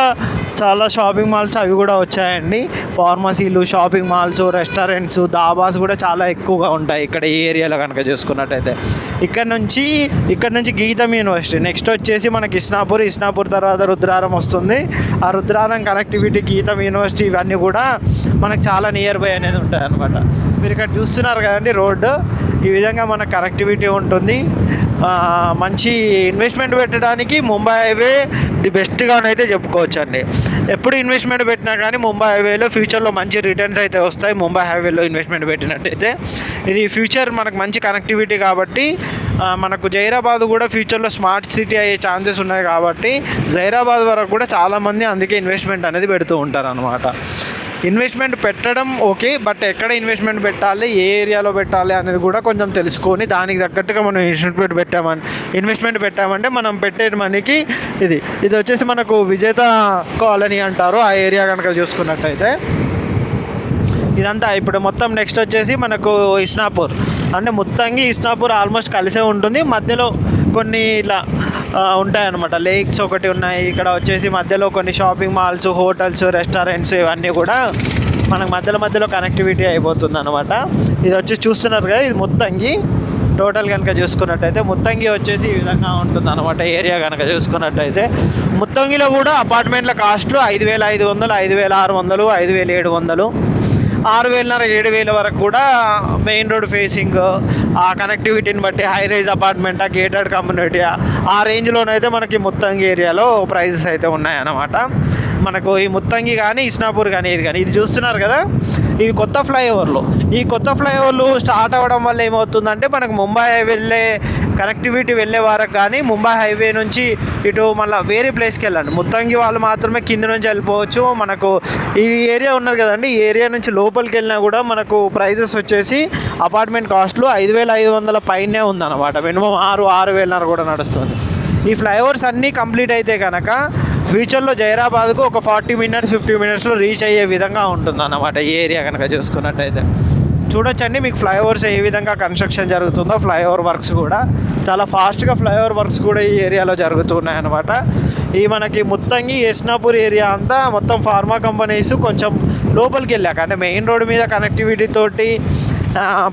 చాలా షాపింగ్ మాల్స్ అవి కూడా వచ్చాయండి. ఫార్మసీలు, షాపింగ్ మాల్స్, రెస్టారెంట్స్, దాబాస్ కూడా చాలా ఎక్కువగా ఉంటాయి ఇక్కడ ఈ ఏరియాలో కనుక చూసుకున్నట్టయితే. ఇక్కడ నుంచి గీతం యూనివర్సిటీ, నెక్స్ట్ వచ్చేసి మనకి ఇస్నాపూర్ తర్వాత రుద్రారం వస్తుంది. ఆ రుద్రారం కనెక్టివిటీ, గీతం యూనివర్సిటీ ఇవన్నీ కూడా మనకు చాలా నియర్ బై అనేది ఉంటాయి అనమాట. మీరు ఇక్కడ చూస్తున్నారు కదండి రోడ్డు, ఈ విధంగా మనకు కనెక్టివిటీ ఉంటుంది. మంచి ఇన్వెస్ట్మెంట్ పెట్టడానికి ముంబై హైవే ది బెస్ట్గానైతే చెప్పుకోవచ్చు అండి. ఎప్పుడు ఇన్వెస్ట్మెంట్ పెట్టినా కానీ ముంబై హైవేలో ఫ్యూచర్లో మంచి రిటర్న్స్ అయితే వస్తాయి. ముంబై హైవేలో ఇన్వెస్ట్మెంట్ పెట్టినట్టయితే ఇది ఫ్యూచర్ మనకు మంచి కనెక్టివిటీ కాబట్టి మనకు జైరాబాద్ కూడా ఫ్యూచర్లో స్మార్ట్ సిటీ అయ్యే ఛాన్సెస్ ఉన్నాయి కాబట్టి జైరాబాద్ వరకు కూడా చాలామంది అందుకే ఇన్వెస్ట్మెంట్ అనేది పెడుతూ ఉంటారు అన్నమాట. ఇన్వెస్ట్మెంట్ పెట్టడం ఓకే, బట్ ఎక్కడ ఇన్వెస్ట్మెంట్ పెట్టాలి, ఏ ఏరియాలో పెట్టాలి అనేది కూడా కొంచెం తెలుసుకొని దానికి తగ్గట్టుగా మనం ఇన్వెస్ట్మెంట్ పెట్టామంటే మనం పెట్టే మనీకి ఇది వచ్చేసి మనకు విజేత కాలనీ అంటారు ఆ ఏరియా కనుక చూసుకున్నట్టయితే. ఇదంతా ఇప్పుడు మొత్తం నెక్స్ట్ వచ్చేసి మనకు ఇస్నాపూర్ అంటే ముత్తంగి ఇస్నాపూర్ ఆల్మోస్ట్ కలిసే ఉంటుంది. మధ్యలో కొన్ని ఇలా ఉంటాయన్నమాట. లేక్స్ ఒకటి ఉన్నాయి, ఇక్కడ వచ్చేసి మధ్యలో కొన్ని షాపింగ్ మాల్స్, హోటల్స్, రెస్టారెంట్స్ ఇవన్నీ కూడా మనకు మధ్యలో కనెక్టివిటీ అయిపోతుంది అనమాట. ఇది వచ్చి చూస్తున్నారు కదా, ఇది ముత్తంగి. టోటల్ కనుక చూసుకున్నట్టయితే ముత్తంగి వచ్చేసి ఈ విధంగా ఉంటుంది అనమాట. ఏరియా కనుక చూసుకున్నట్టయితే ముత్తంగిలో కూడా అపార్ట్మెంట్ల కాస్ట్లు 5,500, 5,600, 5,700, 6,500, 7,000 వరకు కూడా మెయిన్ రోడ్ ఫేసింగ్ ఆ కనెక్టివిటీని బట్టి హై రైజ్ అపార్ట్మెంటా, గేటెడ్ కమ్యూనిటీ ఆ రేంజ్లోనైతే మనకి ముత్తంగి ఏరియాలో ప్రైజెస్ అయితే ఉన్నాయన్నమాట. మనకు ఈ ముత్తంగి కానీ, ఇస్నాపూర్ కానీ, ఇది చూస్తున్నారు కదా, ఇవి కొత్త ఫ్లైఓవర్లు. ఈ కొత్త ఫ్లైఓవర్లు స్టార్ట్ అవ్వడం వల్ల ఏమవుతుందంటే మనకు ముంబై వెళ్ళే కనెక్టివిటీ వెళ్ళే వరకు కానీ ముంబై హైవే నుంచి ఇటు మళ్ళీ వేరే ప్లేస్కి వెళ్ళండి. ముత్తంగి వాళ్ళు మాత్రమే కింద నుంచి వెళ్ళిపోవచ్చు. మనకు ఈ ఏరియా ఉన్నది కదండి, ఈ ఏరియా నుంచి లోపలికి వెళ్ళినా కూడా మనకు ప్రైజెస్ వచ్చేసి అపార్ట్మెంట్ కాస్ట్లు 5,500 పైనే ఉందన్నమాట. మినిమం 6,000 కూడా నడుస్తుంది. ఈ ఫ్లైఓవర్స్ అన్నీ కంప్లీట్ అయితే కనుక ఫ్యూచర్లో జైరాబాద్కు ఒక 40 minutes 50 minutesలో రీచ్ అయ్యే విధంగా ఉంటుంది అన్నమాట. ఈ ఏరియా కనుక చూసుకున్నట్టయితే చూడొచ్చండి మీకు ఫ్లైఓవర్స్ ఏ విధంగా కన్స్ట్రక్షన్ జరుగుతుందో. ఫ్లైఓవర్ వర్క్స్ కూడా చాలా ఫాస్ట్గా ఫ్లైఓవర్ వర్క్స్ కూడా ఈ ఏరియాలో జరుగుతున్నాయన్నమాట. ఈ మనకి ముత్తంగి, యస్నాపూర్ ఏరియా అంతా మొత్తం ఫార్మా కంపెనీస్ కొంచెం లోపలికి వెళ్ళాక అంటే మెయిన్ రోడ్ మీద కనెక్టివిటీ తోటి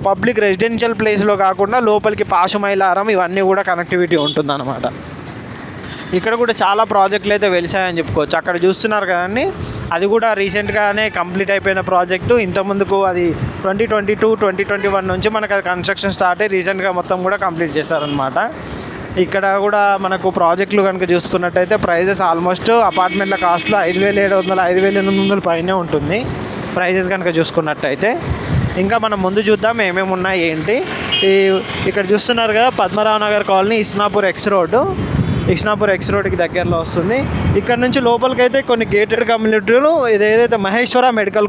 పబ్లిక్ రెసిడెన్షియల్ ప్లేస్లో కాకుండా లోపలికి పాశమైలారం ఇవన్నీ కూడా కనెక్టివిటీ ఉంటుందన్నమాట. ఇక్కడ కూడా చాలా ప్రాజెక్టులు అయితే వెలిసాయని చెప్పుకోవచ్చు. అక్కడ చూస్తున్నారు కదండి, అది కూడా రీసెంట్గానే కంప్లీట్ అయిపోయిన ప్రాజెక్టు. ఇంతకుముందుకు అది 2022, 2021 నుంచి మనకు అది కన్స్ట్రక్షన్ స్టార్ట్ అయ్యి రీసెంట్గా మొత్తం కూడా కంప్లీట్ చేశారనమాట. ఇక్కడ కూడా మనకు ప్రాజెక్టులు కనుక చూసుకున్నట్టయితే ప్రైజెస్ ఆల్మోస్ట్ అపార్ట్మెంట్ల కాస్ట్లో 5,700, 5,800 పైనే ఉంటుంది ప్రైజెస్ కనుక చూసుకున్నట్టయితే. ఇంకా మనం ముందు చూద్దాం ఏమేమి ఉన్నాయి ఏంటి. ఇక్కడ చూస్తున్నారు కదా, పద్మరావు నగర్ కాలనీ, ఇస్నాపూర్ ఎక్స్ రోడ్కి దగ్గరలో వస్తుంది. ఇక్కడ నుంచి లోపలికి అయితే కొన్ని గేటెడ్ కమ్యూనిటీలు, ఇదేదైతే మహేశ్వర మెడికల్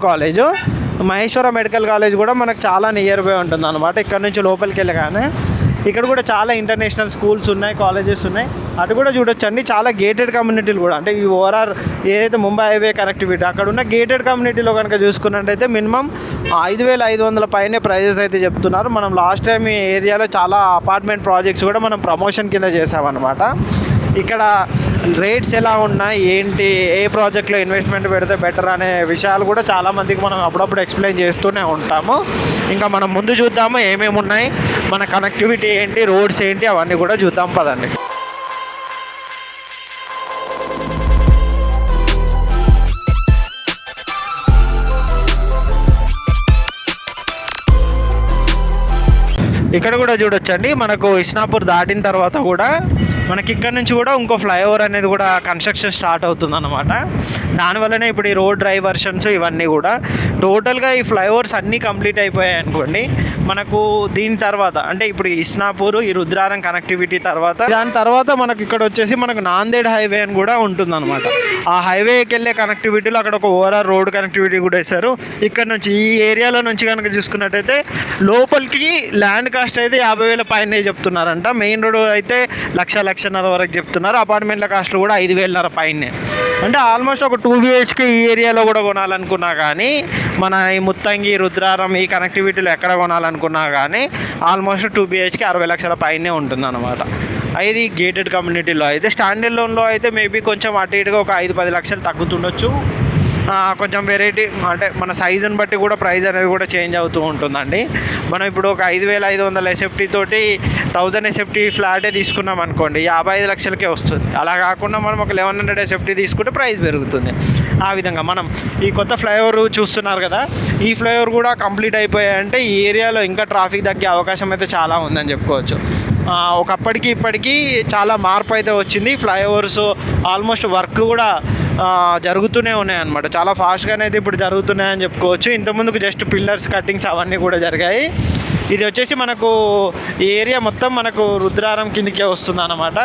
కాలేజ్ కూడా మనకు చాలా నియర్ బై ఉంటుంది అనమాట. ఇక్కడ నుంచి లోపలికి వెళ్ళగానే ఇక్కడ కూడా చాలా ఇంటర్నేషనల్ స్కూల్స్ ఉన్నాయి, కాలేజెస్ ఉన్నాయి. అటు కూడా చూడొచ్చండి. చాలా గేటెడ్ కమ్యూనిటీలు కూడా, అంటే ఈ ఓవరాల్ ఏదైతే ముంబై హైవే కనెక్టివిటీ అక్కడ ఉన్న గేటెడ్ కమ్యూనిటీలో కనుక చూసుకున్నట్టయితే మినిమం 5,500 పైనే ప్రైజెస్ అయితే చెప్తున్నారు. మనం లాస్ట్ టైం ఈ ఏరియాలో చాలా అపార్ట్మెంట్ ప్రాజెక్ట్స్ కూడా మనం ప్రమోషన్ కింద చేసామన్నమాట. ఇక్కడ రేట్స్ ఎలా ఉన్నాయి ఏంటి, ఏ ప్రాజెక్ట్లో ఇన్వెస్ట్మెంట్ పెడితే బెటర్ అనే విషయాలు కూడా చాలామందికి మనం అప్పుడప్పుడు ఎక్స్ప్లెయిన్ చేస్తూనే ఉంటాము. ఇంకా మనం ముందు చూద్దాము ఏమేమి ఉన్నాయి, మన కనెక్టివిటీ ఏంటి, రోడ్స్ ఏంటి, అవన్నీ కూడా చూద్దాం పదండి. ఇక్కడ కూడా చూడొచ్చండి, మనకు ఇస్నాపూర్ దాటిన తర్వాత కూడా మనకి ఇక్కడ నుంచి కూడా ఇంకో ఫ్లైఓవర్ అనేది కూడా కన్స్ట్రక్షన్ స్టార్ట్ అవుతుంది అన్నమాట. దానివల్లనే ఇప్పుడు ఈ రోడ్ డైవర్షన్స్ ఇవన్నీ కూడా టోటల్గా ఈ ఫ్లైఓవర్స్ అన్నీ కంప్లీట్ అయిపోయాయి అనుకోండి. మనకు దీని తర్వాత అంటే ఇప్పుడు ఇస్నాపూర్, ఈ రుద్రారం కనెక్టివిటీ దాని తర్వాత మనకు ఇక్కడ వచ్చేసి మనకు నాందేడ్ హైవే అని కూడా ఉంటుందన్నమాట. ఆ హైవేకి వెళ్ళే కనెక్టివిటీలో అక్కడ ఒక ఓవరాల్ రోడ్ కనెక్టివిటీ కూడా వేశారు. ఇక్కడ నుంచి ఈ ఏరియాలో నుంచి కనుక చూసుకున్నట్టయితే లోపలికి ల్యాండ్ కాస్ట్ అయితే 50,000 పైన చెప్తున్నారంట. మెయిన్ రోడ్ అయితే 1,00,000 వరకు చెప్తున్నారు. అపార్ట్మెంట్ల కాస్ట్లు కూడా 5,000 పైనే. అంటే ఆల్మోస్ట్ ఒక 2 BHK ఈ ఏరియాలో కూడా కొనాలనుకున్నా కానీ, మన ఈ ముత్తంగి, రుద్రారం ఈ కనెక్టివిటీలో ఎక్కడ కొనాలనుకున్నా కానీ ఆల్మోస్ట్ 2 BHK 60,00,000 పైనే ఉంటుందన్నమాట. ఇది గేటెడ్ కమ్యూనిటీలో అయితే. స్టాండర్డ్ లోన్లో అయితే మేబీ కొంచెం అటు ఇటుగా ఒక 5-10 లక్షలు తగ్గుతుండొచ్చు. కొంచెం వెరైటీ అంటే మన సైజుని బట్టి కూడా ప్రైస్ అనేది కూడా చేంజ్ అవుతూ ఉంటుందండి. మనం ఇప్పుడు ఒక 5,500 SFT తోటి 1000 SFT ఫ్లాటే తీసుకున్నాం అనుకోండి, 55 లక్షలకే వస్తుంది. అలా కాకుండా మనం ఒక 1100 SFT తీసుకుంటే ప్రైస్ పెరుగుతుంది. ఆ విధంగా మనం ఈ కొత్త ఫ్లైఓవర్ చూస్తున్నారు కదా, ఈ ఫ్లైఓవర్ కూడా కంప్లీట్ అయిపోయాయంటే ఈ ఏరియాలో ఇంకా ట్రాఫిక్ తగ్గే అవకాశం అయితే చాలా ఉందని చెప్పుకోవచ్చు. ఒకప్పటికి ఇప్పటికీ చాలా మార్పు అయితే వచ్చింది. ఫ్లైఓవర్స్ ఆల్మోస్ట్ వర్క్ కూడా జరుగుతూనే ఉన్నాయి అన్నమాట. చాలా ఫాస్ట్గానే అయితే ఇప్పుడు జరుగుతున్నాయని చెప్పుకోవచ్చు. ఇంతకుముందుకు జస్ట్ పిల్లర్స్ కట్టింగ్స్ అవన్నీ కూడా జరిగాయి. ఇది వచ్చేసి మనకు ఈ ఏరియా మొత్తం మనకు రుద్రారం కిందకే వస్తుంది అన్నమాట.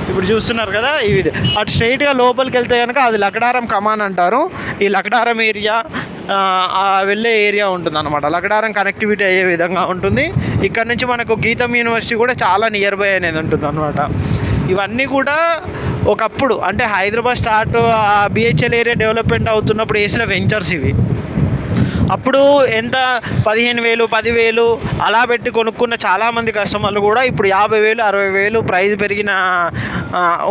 ఇప్పుడు చూస్తున్నారు కదా, ఇది అటు స్ట్రైట్గా లోపలికి వెళ్తే కనుక అది లకడారం కమాన్ అంటారు. ఈ లకడారం ఏరియా వెళ్ళే ఏరియా ఉంటుంది అనమాట. లకడారం కనెక్టివిటీ అయ్యే విధంగా ఉంటుంది. ఇక్కడ నుంచి మనకు గీతం యూనివర్సిటీ కూడా చాలా నియర్ బై అనేది ఉంటుంది అనమాట. ఇవన్నీ కూడా ఒకప్పుడు అంటే Hyderabad start BHL area development అవుతున్నప్పుడు వేసిన వెంచర్స్ ఇవి. అప్పుడు ఎంత 15,000 10,000 అలా పెట్టి కొనుక్కున్న చాలామంది కస్టమర్లు కూడా ఇప్పుడు 50,000 60,000 ప్రైస్ పెరిగిన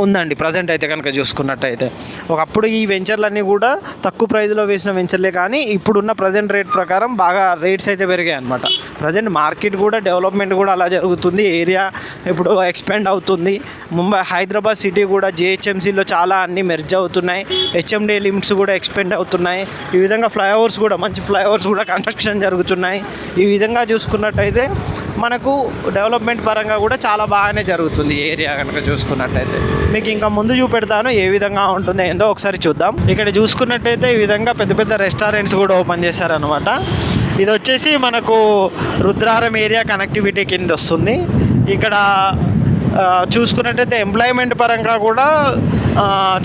ఉందండి ప్రజెంట్ అయితే కనుక చూసుకున్నట్టయితే. ఒకప్పుడు ఈ వెంచర్లన్నీ కూడా తక్కువ ప్రైస్లో వేసిన వెంచర్లే, కానీ ఇప్పుడున్న ప్రజెంట్ రేట్ ప్రకారం బాగా రేట్స్ అయితే పెరిగాయి అనమాట. ప్రజెంట్ మార్కెట్ కూడా డెవలప్మెంట్ కూడా అలా జరుగుతుంది. ఏరియా ఇప్పుడు ఎక్స్పాండ్ అవుతుంది. ముంబై హైదరాబాద్ సిటీ కూడా జిహెచ్ఎంసీలో చాలా అన్ని మెర్జ్ అవుతున్నాయి. హెచ్ఎండి లిమిట్స్ కూడా ఎక్స్పాండ్ అవుతున్నాయి. ఈ విధంగా ఫ్లైఓవర్స్ కూడా మంచి ఫ్లైఓవర్స్ కూడా కన్స్ట్రక్షన్ జరుగుతున్నాయి. ఈ విధంగా చూసుకున్నట్టయితే మనకు డెవలప్మెంట్ పరంగా కూడా చాలా బాగానే జరుగుతుంది ఏరియా కనుక చూసుకున్నట్టయితే. మీకు ఇంకా ముందు చూపెడతాను ఏ విధంగా ఉంటుందో ఏందో ఒకసారి చూద్దాం. ఇక్కడ చూసుకున్నట్టయితే ఈ విధంగా పెద్ద పెద్ద రెస్టారెంట్స్ కూడా ఓపెన్ చేశారనమాట. ఇది వచ్చేసి మనకు రుద్రారం ఏరియా కనెక్టివిటీ కింద వస్తుంది. ఇక్కడ చూసుకున్నట్టయితే ఎంప్లాయ్మెంట్ పరంగా కూడా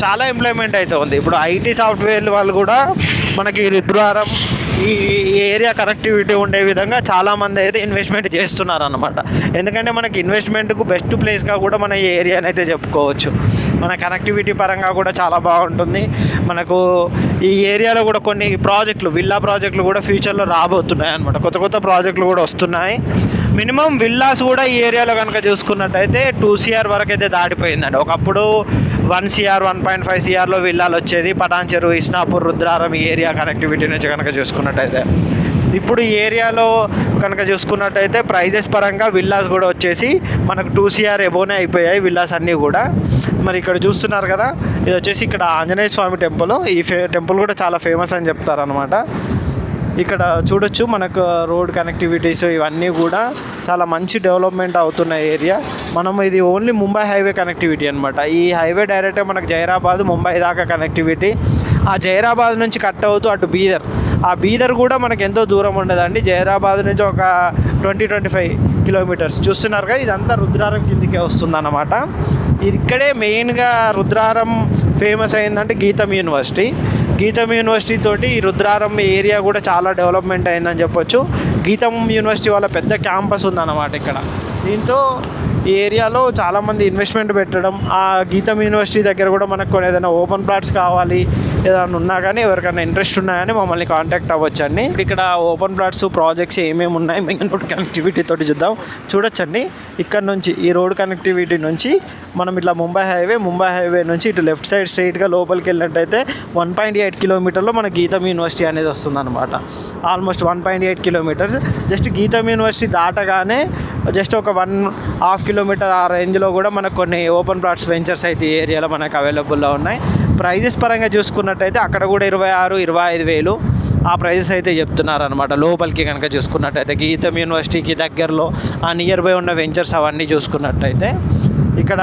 చాలా ఎంప్లాయ్మెంట్ అయితే ఉంది. ఇప్పుడు ఐటీ సాఫ్ట్వేర్ వాళ్ళు కూడా మనకి రుద్రారం ఈ ఏరియా కనెక్టివిటీ ఉండే విధంగా చాలామంది అయితే ఇన్వెస్ట్మెంట్ చేస్తున్నారు అన్నమాట. ఎందుకంటే మనకి ఇన్వెస్ట్మెంట్కు బెస్ట్ ప్లేస్గా కూడా మన ఈ ఏరియాని అయితే చెప్పుకోవచ్చు. మన కనెక్టివిటీ పరంగా కూడా చాలా బాగుంటుంది. మనకు ఈ ఏరియాలో కూడా కొన్ని ప్రాజెక్టులు విల్లా ప్రాజెక్టులు కూడా ఫ్యూచర్లో రాబోతున్నాయి అన్నమాట. కొత్త కొత్త ప్రాజెక్టులు కూడా వస్తున్నాయి. మినిమం విల్లాస్ కూడా ఈ ఏరియాలో కనుక చూసుకున్నట్టయితే 2 CR వరకు అయితే దాటిపోయిందండి. ఒకప్పుడు 1 CR 1.5 CRలో విల్లాలు వచ్చేది పటాన్ చెరువు, ఇస్నాపూర్, రుద్రారం ఈ ఏరియా కనెక్టివిటీ నుంచి కనుక చూసుకున్నట్టయితే. ఇప్పుడు ఈ ఏరియాలో కనుక చూసుకున్నట్టయితే ప్రైజెస్ పరంగా విల్లాస్ కూడా వచ్చేసి మనకు 2 CR ఎబోనే అయిపోయాయి విల్లాస్ అన్నీ కూడా. మరి ఇక్కడ చూస్తున్నారు కదా, ఇది వచ్చేసి ఇక్కడ ఆంజనేయ స్వామి టెంపుల్. ఈ టెంపుల్ కూడా చాలా ఫేమస్ అని చెప్తారనమాట. ఇక్కడ చూడొచ్చు మనకు రోడ్ కనెక్టివిటీస్ ఇవన్నీ కూడా చాలా మంచి డెవలప్మెంట్ అవుతున్న ఏరియా. మనం ఇది ఓన్లీ ముంబై హైవే కనెక్టివిటీ అనమాట. ఈ హైవే డైరెక్ట్గా మనకు జైరాబాద్ ముంబై దాకా కనెక్టివిటీ. ఆ జైరాబాద్ నుంచి కట్ అవుతూ అటు బీదర్, ఆ బీదర్ కూడా మనకు ఎంతో దూరం ఉండదండి. జైరాబాద్ నుంచి ఒక 20-25 కిలోమీటర్స్ చూస్తున్నారు కదా. ఇదంతా రుద్రారం కిందికే వస్తుందన్నమాట. ఇక్కడే మెయిన్గా రుద్రారం ఫేమస్ అయిందంటే గీతం యూనివర్సిటీ. గీతం యూనివర్సిటీ తోటి ఈ రుద్రారం ఏరియా కూడా చాలా డెవలప్మెంట్ అయిందని చెప్పొచ్చు. గీతం యూనివర్సిటీ వాళ్ళ పెద్ద క్యాంపస్ ఉందన్నమాట ఇక్కడ. దీంతో ఈ ఏరియాలో చాలామంది ఇన్వెస్ట్మెంట్ పెట్టడం, ఆ గీతం యూనివర్సిటీ దగ్గర కూడా మనకు ఏదైనా ఓపెన్ ప్లాట్స్ కావాలి ఏదైనా ఉన్నా కానీ ఎవరికైనా ఇంట్రెస్ట్ ఉన్నా కానీ మమ్మల్ని కాంటాక్ట్ అవ్వచ్చండి. ఇక్కడ ఓపెన్ ప్లాట్స్ ప్రాజెక్ట్స్ ఏమేమి ఉన్నాయి మెయిన్ రోడ్ కనెక్టివిటీ తోటి చూడొచ్చండి. ఇక్కడ నుంచి ఈ రోడ్ కనెక్టివిటీ నుంచి మనం ఇట్లా ముంబై హైవే నుంచి ఇటు లెఫ్ట్ సైడ్ స్ట్రైట్గా లోపలికి వెళ్ళినట్టయితే 1.8 కిలోమీటర్లో మన గీతం యూనివర్సిటీ అనేది వస్తుందన్నమాట. Almost 1.8 kilometres. జస్ట్ గీతం యూనివర్సిటీ దాటగానే జస్ట్ ఒక 1.5 కిలోమీటర్ ఆ రేంజ్లో కూడా మనకు కొన్ని ఓపెన్ ప్లాట్స్ వెంచర్స్ అయితే ఈ ఏరియాలో మనకు అవైలబుల్లో ఉన్నాయి. ప్రైజెస్ పరంగా చూసుకున్నట్టయితే అక్కడ కూడా 26-25 వేలు ఆ ప్రైజెస్ అయితే చెప్తున్నారనమాట. లోపలికి కనుక చూసుకున్నట్టయితే గీతం యూనివర్సిటీకి దగ్గరలో ఆ నియర్ బై ఉన్న వెంచర్స్ అవన్నీ చూసుకున్నట్టయితే ఇక్కడ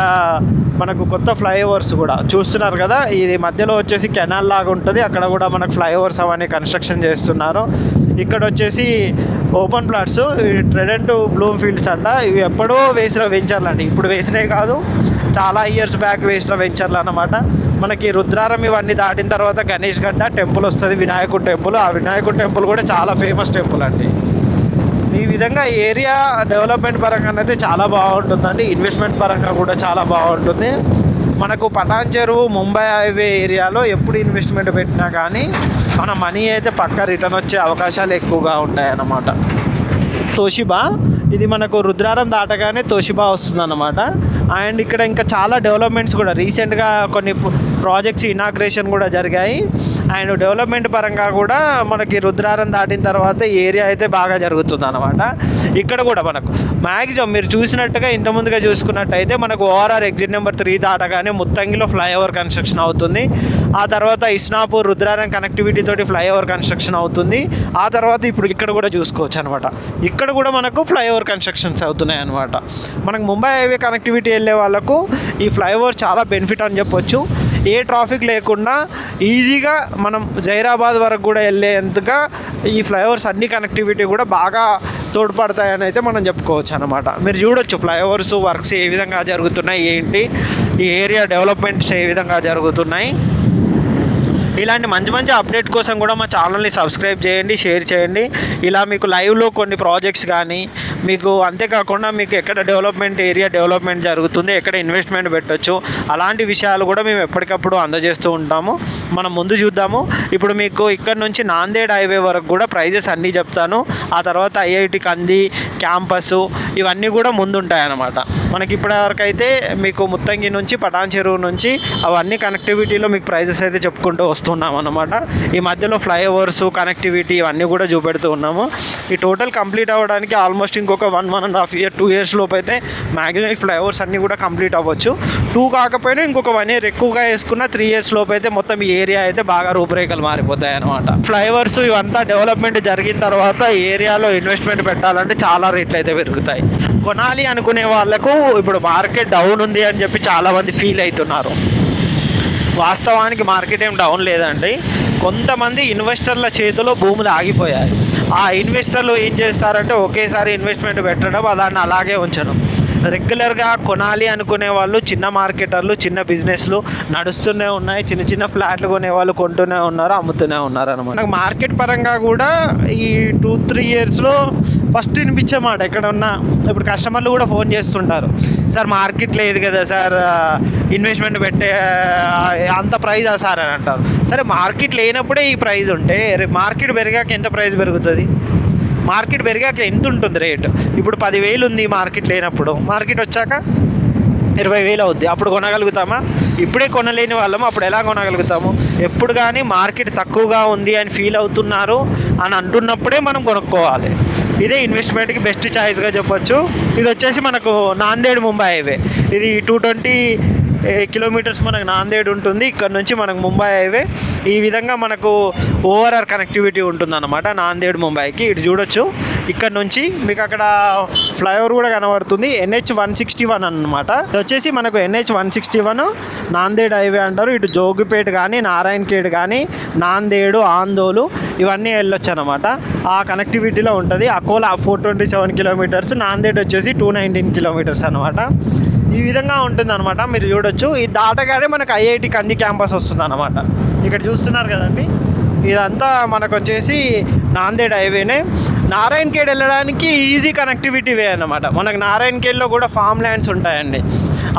మనకు కొత్త ఫ్లైఓవర్స్ కూడా చూస్తున్నారు కదా. ఇది మధ్యలో వచ్చేసి కెనాల్ లాగా ఉంటుంది. అక్కడ కూడా మనకు ఫ్లైఓవర్స్ అవన్నీ కన్స్ట్రక్షన్ చేస్తున్నారు. ఇక్కడ వచ్చేసి ఓపెన్ ప్లాట్స్ ట్రెడెంట్ బ్లూమ్ ఫీల్డ్స్ అంట. ఇవి ఎప్పుడో వేసిన వెంచర్లు అండి, ఇప్పుడు వేసినవి కాదు, చాలా ఇయర్స్ బ్యాక్ వేసిన వెంచర్లు అన్నమాట. మనకి రుద్రారం ఇవన్నీ దాటిన తర్వాత గణేష్ గడ్డ టెంపుల్ వస్తుంది, వినాయకుడు టెంపుల్. ఆ వినాయకుడు టెంపుల్ కూడా చాలా ఫేమస్ టెంపుల్ అండి. ఈ విధంగా ఏరియా డెవలప్మెంట్ పరంగా అయితే చాలా బాగుంటుందండి. ఇన్వెస్ట్మెంట్ పరంగా కూడా చాలా బాగుంటుంది. మనకు పటాన్ చెరువు ముంబై హైవే ఏరియాలో ఎప్పుడు ఇన్వెస్ట్మెంట్ పెట్టినా కానీ మన మనీ అయితే పక్కా రిటర్న్ వచ్చే అవకాశాలు ఎక్కువగా ఉంటాయన్నమాట. తోషిబా ఇది మనకు రుద్రారం దాటగానే తోషిబా వస్తుందన్నమాట. అండ్ ఇక్కడ ఇంకా చాలా డెవలప్మెంట్స్ కూడా రీసెంట్గా కొన్ని ప్రాజెక్ట్స్ ఇనాగ్రేషన్ కూడా జరిగాయి. అండ్ డెవలప్మెంట్ పరంగా కూడా మనకి రుద్రారం దాటిన తర్వాత ఏరియా అయితే బాగా జరుగుతుంది అన్నమాట. ఇక్కడ కూడా మనకు మ్యాక్సిమం మీరు చూసినట్టుగా ఇంతకుముందుగా చూసుకున్నట్టయితే మనకు ఓఆర్ఆర్ ఎగ్జిట్ నెంబర్ 3 దాటగానే ముత్తంగిలో ఫ్లైఓవర్ కన్స్ట్రక్షన్ అవుతుంది. ఆ తర్వాత ఇస్నాపూర్ రుద్రారం కనెక్టివిటీ తోటి ఫ్లైఓవర్ కన్స్ట్రక్షన్ అవుతుంది. ఆ తర్వాత ఇప్పుడు ఇక్కడ కూడా చూసుకోవచ్చు అనమాట. ఇక్కడ కూడా మనకు ఫ్లైఓవర్ కన్స్ట్రక్షన్స్ అవుతున్నాయి అనమాట. మనకు ముంబై హైవే కనెక్టివిటీ వెళ్ళే వాళ్ళకు ఈ ఫ్లైఓవర్ చాలా బెనిఫిట్ అని చెప్పొచ్చు. ఏ ట్రాఫిక్ లేకుండా ఈజీగా మనం జైరాబాద్ వరకు కూడా వెళ్ళేంతగా ఈ ఫ్లైఓవర్స్ అన్ని కనెక్టివిటీ కూడా బాగా తోడ్పడతాయని అయితే మనం చెప్పుకోవచ్చు అనమాట. మీరు చూడొచ్చు ఫ్లైఓవర్స్ వర్క్స్ ఏ విధంగా జరుగుతున్నాయి, ఏంటి ఈ ఏరియా డెవలప్మెంట్స్ ఏ విధంగా జరుగుతున్నాయి. ఇలాంటి మంచి మంచి అప్డేట్ కోసం కూడా మా ఛానల్ని సబ్స్క్రైబ్ చేయండి, షేర్ చేయండి. ఇలా మీకు లైవ్లో కొన్ని ప్రాజెక్ట్స్ కానీ మీకు అంతేకాకుండా మీకు ఎక్కడ ఏరియా డెవలప్మెంట్ జరుగుతుంది, ఎక్కడ ఇన్వెస్ట్మెంట్ పెట్టవచ్చు, అలాంటి విషయాలు కూడా మేము ఎప్పటికప్పుడు అందజేస్తూ ఉంటాము. మనం ముందు చూద్దాము. ఇప్పుడు మీకు ఇక్కడ నుంచి నాందేడ్ హైవే వరకు కూడా ప్రైజెస్ అన్నీ చెప్తాను. ఆ తర్వాత ఐఐటి కంది క్యాంపస్ ఇవన్నీ కూడా ముందుంటాయి అన్నమాట. మనకి ఇప్పటివరకు అయితే మీకు ముత్తంగి నుంచి పటాన్ చెరువు నుంచి అవన్నీ కనెక్టివిటీలో మీకు ప్రైజెస్ అయితే చెప్పుకుంటూ వస్తున్నాం అన్నమాట. ఈ మధ్యలో ఫ్లైఓవర్స్ కనెక్టివిటీ ఇవన్నీ కూడా చూపెడుతూ ఉన్నాము. ఈ టోటల్ కంప్లీట్ అవ్వడానికి ఆల్మోస్ట్ ఇంకొక 1.5 year 2 years లోపు అయితే మ్యాక్సిమం ఫ్లైఓవర్స్ అన్నీ కూడా కంప్లీట్ అవ్వచ్చు. 2 కాకపోయినా ఇంకొక 1 year ఎక్కువగా వేసుకున్న 3 years లోపు అయితే మొత్తం ఈ ఏరియా అయితే బాగా రూపురేఖలు మారిపోతాయి అన్నమాట. ఫ్లైఓవర్స్ ఇవంతా డెవలప్మెంట్ జరిగిన తర్వాత ఈ ఏరియాలో ఇన్వెస్ట్మెంట్ పెట్టాలంటే చాలా రేట్లు అయితే పెరుగుతాయి. కొనాలి అనుకునే వాళ్ళకు ఇప్పుడు మార్కెట్ డౌన్ ఉంది అని చెప్పి చాలామంది ఫీల్ అవుతున్నారు. వాస్తవానికి మార్కెట్ ఏం డౌన్ లేదండి. కొంతమంది ఇన్వెస్టర్ల చేతిలో భూములు ఆగిపోయాయి. ఆ ఇన్వెస్టర్లు ఏం చేస్తారంటే ఒకేసారి ఇన్వెస్ట్మెంట్ పెట్టడం, దాన్ని అలాగే ఉంచడం. రెగ్యులర్గా కొనాలి అనుకునే వాళ్ళు చిన్న మార్కెటర్లు, చిన్న బిజినెస్లు నడుస్తూనే ఉన్నాయి. చిన్న చిన్న ఫ్లాట్లు కొనేవాళ్ళు కొంటూనే ఉన్నారు, అమ్ముతూనే ఉన్నారు అనమాట. నాకు మార్కెట్ పరంగా కూడా ఈ 2-3 yearsలో ఫస్ట్ వినిపించేమాట ఎక్కడ ఉన్నా. ఇప్పుడు కస్టమర్లు కూడా ఫోన్ చేస్తుంటారు, సార్ మార్కెట్ లేదు కదా సార్, ఇన్వెస్ట్మెంట్ పెట్టే అంత ప్రైజా సార్ అని అంటారు. సరే మార్కెట్ లేనప్పుడే ఈ ప్రైజ్ ఉంటే మార్కెట్ పెరిగాక ఎంత ప్రైస్ పెరుగుతుంది? మార్కెట్ పెరిగాక ఎంత ఉంటుంది రేటు? ఇప్పుడు 10,000 ఉంది మార్కెట్ లేనప్పుడు, మార్కెట్ వచ్చాక 20,000 అవుద్ది. అప్పుడు కొనగలుగుతామా? ఇప్పుడే కొనలేని వాళ్ళము అప్పుడు ఎలా కొనగలుగుతాము? ఎప్పుడు కానీ మార్కెట్ తక్కువగా ఉంది అని ఫీల్ అవుతున్నారు అని అంటున్నప్పుడే మనం కొనుక్కోవాలి. ఇదే ఇన్వెస్ట్మెంట్కి బెస్ట్ చాయిస్గా చెప్పొచ్చు. ఇది వచ్చేసి మనకు నాందేడ్ ముంబై హైవే. ఇది 220 kilometers మనకు నాందేడ్ ఉంటుంది. ఇక్కడ నుంచి మనకు ముంబై హైవే. ఈ విధంగా మనకు ఓవరాల్ కనెక్టివిటీ ఉంటుందన్నమాట నాందేడ్ ముంబైకి. ఇటు చూడొచ్చు, ఇక్కడ నుంచి మీకు అక్కడ ఫ్లైఓవర్ కూడా కనబడుతుంది. NH-161 అన్నమాట. ఇది వచ్చేసి మనకు NH-161 నాందేడ్ హైవే అంటారు. ఇటు జోగిపేట కానీ, నారాయణఖేడ్ కానీ, నాందేడు, ఆందోలు ఇవన్నీ వెళ్ళొచ్చు అనమాట. ఆ కనెక్టివిటీలో ఉంటుంది. అకోలా 427 kilometers, నాందేడ్ వచ్చేసి 219 kilometers అనమాట. ఈ విధంగా ఉంటుంది అనమాట. మీరు చూడొచ్చు, ఈ దాటగానే మనకు ఐఐటి కంది క్యాంపస్ వస్తుంది అనమాట. ఇక్కడ చూస్తున్నారు కదండి, ఇదంతా మనకు వచ్చేసి నాందేడ్ హైవేనే. నారాయణఖేడ్ వెళ్ళడానికి ఈజీ కనెక్టివిటీ వే అన్నమాట. మనకు నారాయణఖేడ్లో కూడా ఫామ్ ల్యాండ్స్ ఉంటాయండి.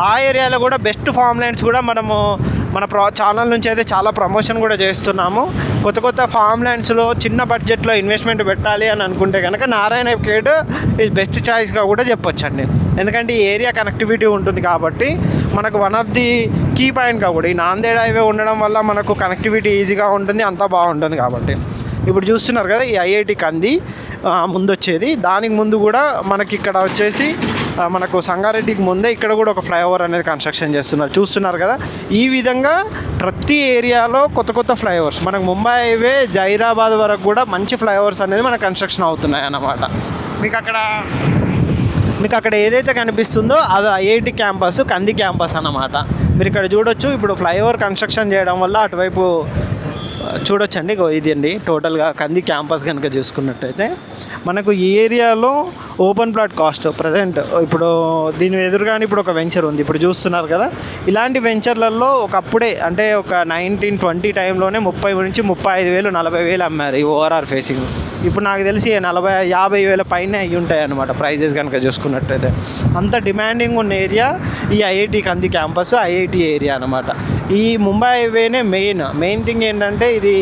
ఆ ఏరియాలో కూడా బెస్ట్ ఫామ్ ల్యాండ్స్ కూడా మనము మన ఛానల్ నుంచి అయితే చాలా ప్రమోషన్ కూడా చేస్తున్నాము. కొత్త కొత్త ఫామ్ ల్యాండ్స్లో చిన్న బడ్జెట్లో ఇన్వెస్ట్మెంట్ పెట్టాలి అని అనుకుంటే కనుక నారాయణఖేడ్ ఇది బెస్ట్ చాయిస్గా కూడా చెప్పొచ్చండి. ఎందుకంటే ఈ ఏరియా కనెక్టివిటీ ఉంటుంది కాబట్టి మనకు వన్ ఆఫ్ ది కీ పాయింట్గా కూడా ఈ నాందేడ్ హైవే ఉండడం వల్ల మనకు కనెక్టివిటీ ఈజీగా ఉంటుంది, అంతా బాగుంటుంది కాబట్టి. ఇప్పుడు చూస్తున్నారు కదా ఈ ఐఐటి కంది ముందు వచ్చేది. దానికి ముందు కూడా మనకి ఇక్కడ వచ్చేసి మనకు సంగారెడ్డికి ముందే ఇక్కడ కూడా ఒక ఫ్లైఓవర్ అనేది కన్స్ట్రక్షన్ చేస్తున్నారు. చూస్తున్నారు కదా, ఈ విధంగా ప్రతి ఏరియాలో కొత్త కొత్త ఫ్లైఓవర్స్ మనకు ముంబై హైవే జైరాబాద్ వరకు కూడా మంచి ఫ్లైఓవర్స్ అనేది మనకు కన్స్ట్రక్షన్ అవుతున్నాయి అన్నమాట. మీకు అక్కడ ఏదైతే కనిపిస్తుందో అది ఐఐటి క్యాంపస్, కంది క్యాంపస్ అన్నమాట. మీరు ఇక్కడ చూడొచ్చు. ఇప్పుడు ఫ్లైఓవర్ కన్స్ట్రక్షన్ చేయడం వల్ల అటువైపు చూడొచ్చండి. ఇది అండి టోటల్గా కంది క్యాంపస్ కనుక చూసుకున్నట్టయితే మనకు ఈ ఏరియాలో ఓపెన్ ప్లాట్ కాస్ట్ ప్రజెంట్ ఇప్పుడు దీని ఎదురుగానే ఇప్పుడు ఒక వెంచర్ ఉంది. ఇప్పుడు చూస్తున్నారు కదా, ఇలాంటి వెంచర్లలో ఒకప్పుడే అంటే ఒక 1920 టైంలోనే 30,000 నుంచి 35,000 40,000 అమ్మారు ఈ ఓఆర్ఆర్ ఫేసింగ్. ఇప్పుడు నాకు తెలిసి 40,000-50,000 పైన అయ్యి ఉంటాయి అన్నమాట ప్రైజెస్ కనుక చూసుకున్నట్టయితే. అంత డిమాండింగ్ ఉన్న ఏరియా ఈ ఐఐటి కంది క్యాంపస్, ఐఐటి ఏరియా అనమాట. ఈ ముంబై హైవేనే మెయిన్ థింగ్ ఏంటంటే ఇది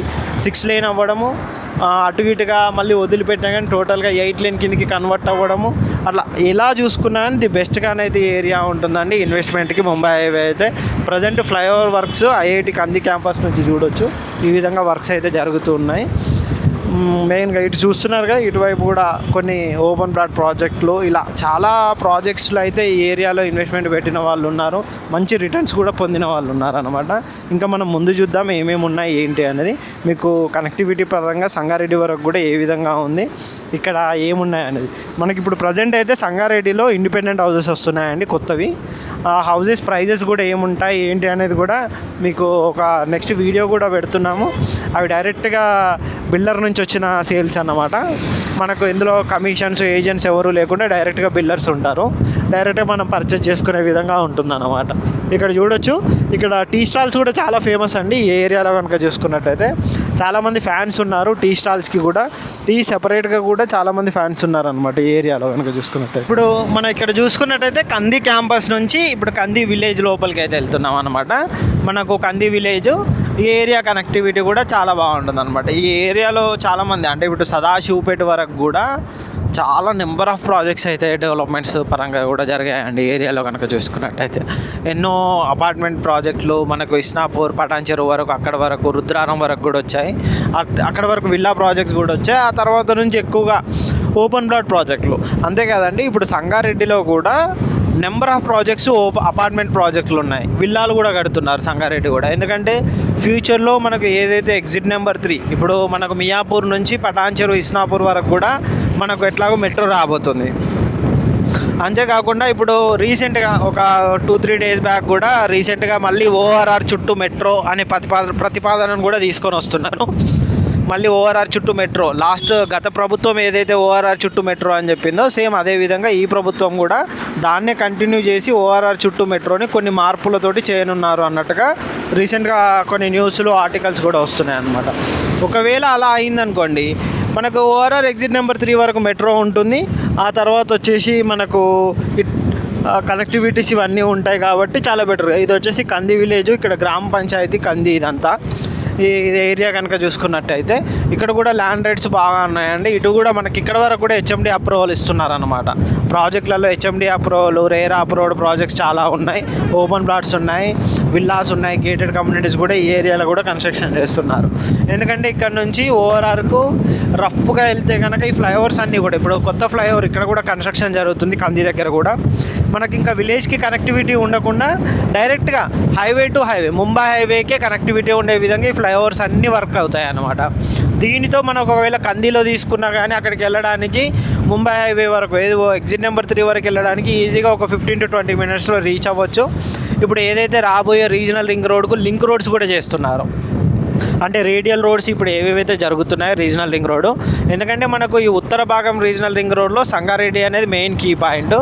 6 lane అవ్వడము, అటు ఇటుగా మళ్ళీ వదిలిపెట్టినా కానీ టోటల్గా 8 lane కిందకి కన్వర్ట్ అవ్వడము, అట్లా ఎలా చూసుకున్నా కానీ ది బెస్ట్గానే అయితే ఏరియా ఉంటుందండి ఇన్వెస్ట్మెంట్కి ముంబై హైవే అయితే. ప్రజెంట్ ఫ్లైఓవర్ వర్క్స్ ఐఐటి కంది క్యాంపస్ నుంచి చూడొచ్చు, ఈ విధంగా వర్క్స్ అయితే జరుగుతూ ఉన్నాయి. మెయిన్గా ఇటు చూస్తున్నారు కదా, ఇటువైపు కూడా కొన్ని ఓపెన్ ప్లాట్ ప్రాజెక్టులు, ఇలా చాలా ప్రాజెక్ట్స్లో అయితే ఈ ఏరియాలో ఇన్వెస్ట్మెంట్ పెట్టిన వాళ్ళు ఉన్నారు, మంచి రిటర్న్స్ కూడా పొందిన వాళ్ళు ఉన్నారు అనమాట. ఇంకా మనం ముందు చూద్దాం ఏమేమి ఉన్నాయి ఏంటి అనేది. మీకు కనెక్టివిటీ పరంగా సంగారెడ్డి వరకు కూడా ఏ విధంగా ఉంది, ఇక్కడ ఏమున్నాయి అనేది. మనకి ఇప్పుడు ప్రజెంట్ అయితే సంగారెడ్డిలో ఇండిపెండెంట్ హౌసెస్ వస్తున్నాయండి కొత్తవి. ఆ హౌసెస్ ప్రైజెస్ కూడా ఏముంటాయి ఏంటి అనేది కూడా మీకు ఒక నెక్స్ట్ వీడియో కూడా పెడుతున్నాము. అవి డైరెక్ట్గా బిల్డర్ నుంచి వచ్చిన సేల్స్ అన్నమాట. మనకు ఇందులో కమిషన్స్ ఏజెంట్స్ ఎవరు లేకుండా డైరెక్ట్గా బిల్డర్స్ ఉంటారు. డైరెక్ట్గా మనం పర్చేస్ చేసుకునే విధంగా ఉంటుందన్నమాట. ఇక్కడ చూడొచ్చు, ఇక్కడ టీ స్టాల్స్ కూడా చాలా ఫేమస్ అండి ఈ ఏరియాలో కనుక చూసుకున్నట్టయితే. చాలామంది ఫ్యాన్స్ ఉన్నారు టీ స్టాల్స్కి కూడా, టీ సెపరేట్గా కూడా చాలామంది ఫ్యాన్స్ ఉన్నారనమాట ఈ ఏరియాలో కనుక చూసుకున్నట్టయితే. ఇప్పుడు మనం ఇక్కడ చూసుకున్నట్టయితే కంది క్యాంపస్ నుంచి ఇప్పుడు కంది విలేజ్ లోపలికి అయితే వెళ్తున్నాం అనమాట. మనకు కంది విలేజ్ ఈ ఏరియా కనెక్టివిటీ కూడా చాలా బాగుంటుంది అనమాట. ఈ ఏరియాలో చాలామంది అంటే ఇప్పుడు సదాశివపేట వరకు కూడా చాలా నెంబర్ ఆఫ్ ప్రాజెక్ట్స్ అయితే డెవలప్మెంట్స్ పరంగా కూడా జరిగాయండి ఏరియాలో కనుక చూసుకున్నట్టయితే. ఎన్నో అపార్ట్మెంట్ ప్రాజెక్టులు మనకు ఇస్నాపూర్ పటాన్ చెరువు వరకు, అక్కడ వరకు రుద్రారం వరకు కూడా వచ్చాయి. అక్కడ వరకు విల్లా ప్రాజెక్ట్స్ కూడా వచ్చాయి. ఆ తర్వాత నుంచి ఎక్కువగా ఓపెన్ ప్లాట్ ప్రాజెక్టులు. అంతే కదండి, ఇప్పుడు సంగారెడ్డిలో కూడా నెంబర్ ఆఫ్ ప్రాజెక్ట్స్ అపార్ట్మెంట్ ప్రాజెక్టులు ఉన్నాయి. విల్లాలు కూడా కడుతున్నారు సంగారెడ్డి కూడా. ఎందుకంటే ఫ్యూచర్లో మనకు ఏదైతే ఎగ్జిట్ నెంబర్ 3 ఇప్పుడు మనకు మియాపూర్ నుంచి పటాన్ చెరువు ఇస్నాపూర్ వరకు కూడా మనకు ఎట్లాగో మెట్రో రాబోతుంది. అంతేకాకుండా ఇప్పుడు రీసెంట్గా ఒక 2-3 డేస్ బ్యాక్ కూడా రీసెంట్గా మళ్ళీ ఓఆర్ఆర్ చుట్టూ మెట్రో అనే ప్రతిపాదనను కూడా తీసుకొని వస్తున్నారు. మళ్ళీ ఓఆర్ఆర్ చుట్టూ మెట్రో, గత ప్రభుత్వం ఏదైతే ఓఆర్ఆర్ చుట్టూ మెట్రో అని చెప్పిందో సేమ్ అదే విధంగా ఈ ప్రభుత్వం కూడా దాన్నే కంటిన్యూ చేసి ఓఆర్ఆర్ చుట్టూ మెట్రోని కొన్ని మార్పులతోటి చేయనున్నారు అన్నట్టుగా రీసెంట్గా కొన్ని న్యూస్లు ఆర్టికల్స్ కూడా వస్తున్నాయి అన్నమాట. ఒకవేళ అలా అయిందనుకోండి, మనకు ఓఆర్ఆర్ ఎగ్జిట్ నెంబర్ 3 వరకు మెట్రో ఉంటుంది. ఆ తర్వాత వచ్చేసి మనకు కనెక్టివిటీస్ ఇవన్నీ ఉంటాయి కాబట్టి చాలా బెటర్. ఇది వచ్చేసి కంది విలేజ్, ఇక్కడ గ్రామ పంచాయతీ కంది ఇదంతా. ఈ ఏరియా కనుక చూసుకున్నట్టయితే ఇక్కడ కూడా ల్యాండ్ రేట్స్ బాగా ఉన్నాయండి. ఇటు కూడా మనకి ఇక్కడ వరకు కూడా హెచ్ఎండి అప్రూవల్ ఇస్తున్నారనమాట. ప్రాజెక్టులలో HMD approval, RERA approved projects చాలా ఉన్నాయి. ఓపెన్ ప్లాట్స్ ఉన్నాయి, విల్లాస్ ఉన్నాయి, గేటెడ్ కమ్యూనిటీస్ కూడా ఈ ఏరియాలో కూడా కన్స్ట్రక్షన్ చేస్తున్నారు. ఎందుకంటే ఇక్కడ నుంచి ఓఆర్ఆర్కు రఫ్గా వెళ్తే కనుక ఈ ఫ్లైఓవర్స్ అన్నీ కూడా, ఇప్పుడు కొత్త ఫ్లైఓవర్ ఇక్కడ కూడా కన్స్ట్రక్షన్ జరుగుతుంది కంది దగ్గర కూడా. మనకి ఇంకా విలేజ్కి కనెక్టివిటీ ఉండకుండా డైరెక్ట్గా హైవే టు హైవే, ముంబై హైవేకే కనెక్టివిటీ ఉండే విధంగా ఈ ఫ్లైఓవర్స్ అన్నీ వర్క్ అవుతాయి అన్నమాట. దీనితో మనకు ఒకవేళ కందిలో తీసుకున్నా కానీ అక్కడికి వెళ్ళడానికి ముంబై హైవే వరకు ఏదో ఎగ్జిట్ నెంబర్ 3 వరకు వెళ్ళడానికి ఈజీగా ఒక 15 to 20 మినిట్స్లో రీచ్ అవ్వచ్చు. ఇప్పుడు ఏదైతే రాబోయే రీజనల్ రింగ్ రోడ్కు లింక్ రోడ్స్ కూడా చేస్తున్నారు. అంటే రేడియల్ రోడ్స్ ఇప్పుడు ఏవేవైతే జరుగుతున్నాయో రీజనల్ రింగ్ రోడ్డు. ఎందుకంటే మనకు ఈ ఉత్తర భాగం రీజనల్ రింగ్ రోడ్లో సంగారెడ్డి అనేది మెయిన్ కీ పాయింట్.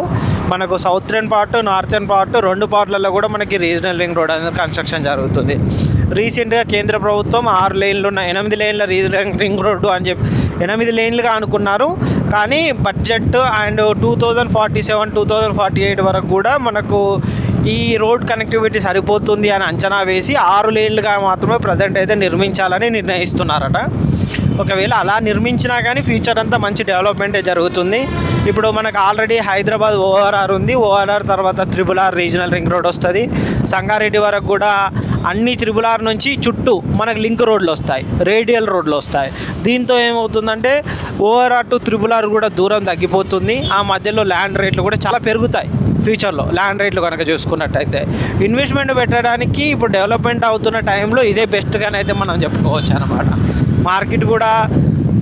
మనకు సౌత్రన్ పార్ట్, నార్థన్ పార్ట్ 2 పార్ట్లలో కూడా మనకి రీజనల్ రింగ్ రోడ్ అనేది కన్స్ట్రక్షన్ జరుగుతుంది. రీసెంట్గా కేంద్ర ప్రభుత్వం 6 లేన్లు ఉన్న 8 లేన్ల రీజనల్ రింగ్ రోడ్డు అని చెప్పి 8 లేన్లుగా అనుకున్నారు. కానీ బడ్జెట్ అండ్ 2047, 2048 వరకు కూడా మనకు ఈ రోడ్ కనెక్టివిటీ సరిపోతుంది అని అంచనా వేసి 6 లేన్లుగా మాత్రమే ప్రజెంట్ అయితే నిర్మించాలని నిర్ణయిస్తున్నారట. ఒకవేళ అలా నిర్మించినా కానీ ఫ్యూచర్ అంతా మంచి డెవలప్మెంటే జరుగుతుంది. ఇప్పుడు మనకు ఆల్రెడీ హైదరాబాద్ ఓఆర్ఆర్ ఉంది. ఓఆర్ఆర్ తర్వాత RRR రీజనల్ రింగ్ రోడ్ వస్తుంది. సంగారెడ్డి వరకు కూడా అన్ని RRR నుంచి చుట్టూ మనకు లింక్ రోడ్లు వస్తాయి, రేడియల్ రోడ్లు వస్తాయి. దీంతో ఏమవుతుందంటే ఓఆర్ఆర్ టు RRR కూడా దూరం తగ్గిపోతుంది. ఆ మధ్యలో ల్యాండ్ రేట్లు కూడా చాలా పెరుగుతాయి. ఫ్యూచర్లో ల్యాండ్ రేట్లు కనుక చూసుకున్నట్టయితే ఇన్వెస్ట్మెంట్ పెట్టడానికి ఇప్పుడు డెవలప్మెంట్ అవుతున్న టైంలో ఇదే బెస్ట్గానైతే మనం చెప్పుకోవచ్చు అన్నమాట. మార్కెట్ కూడా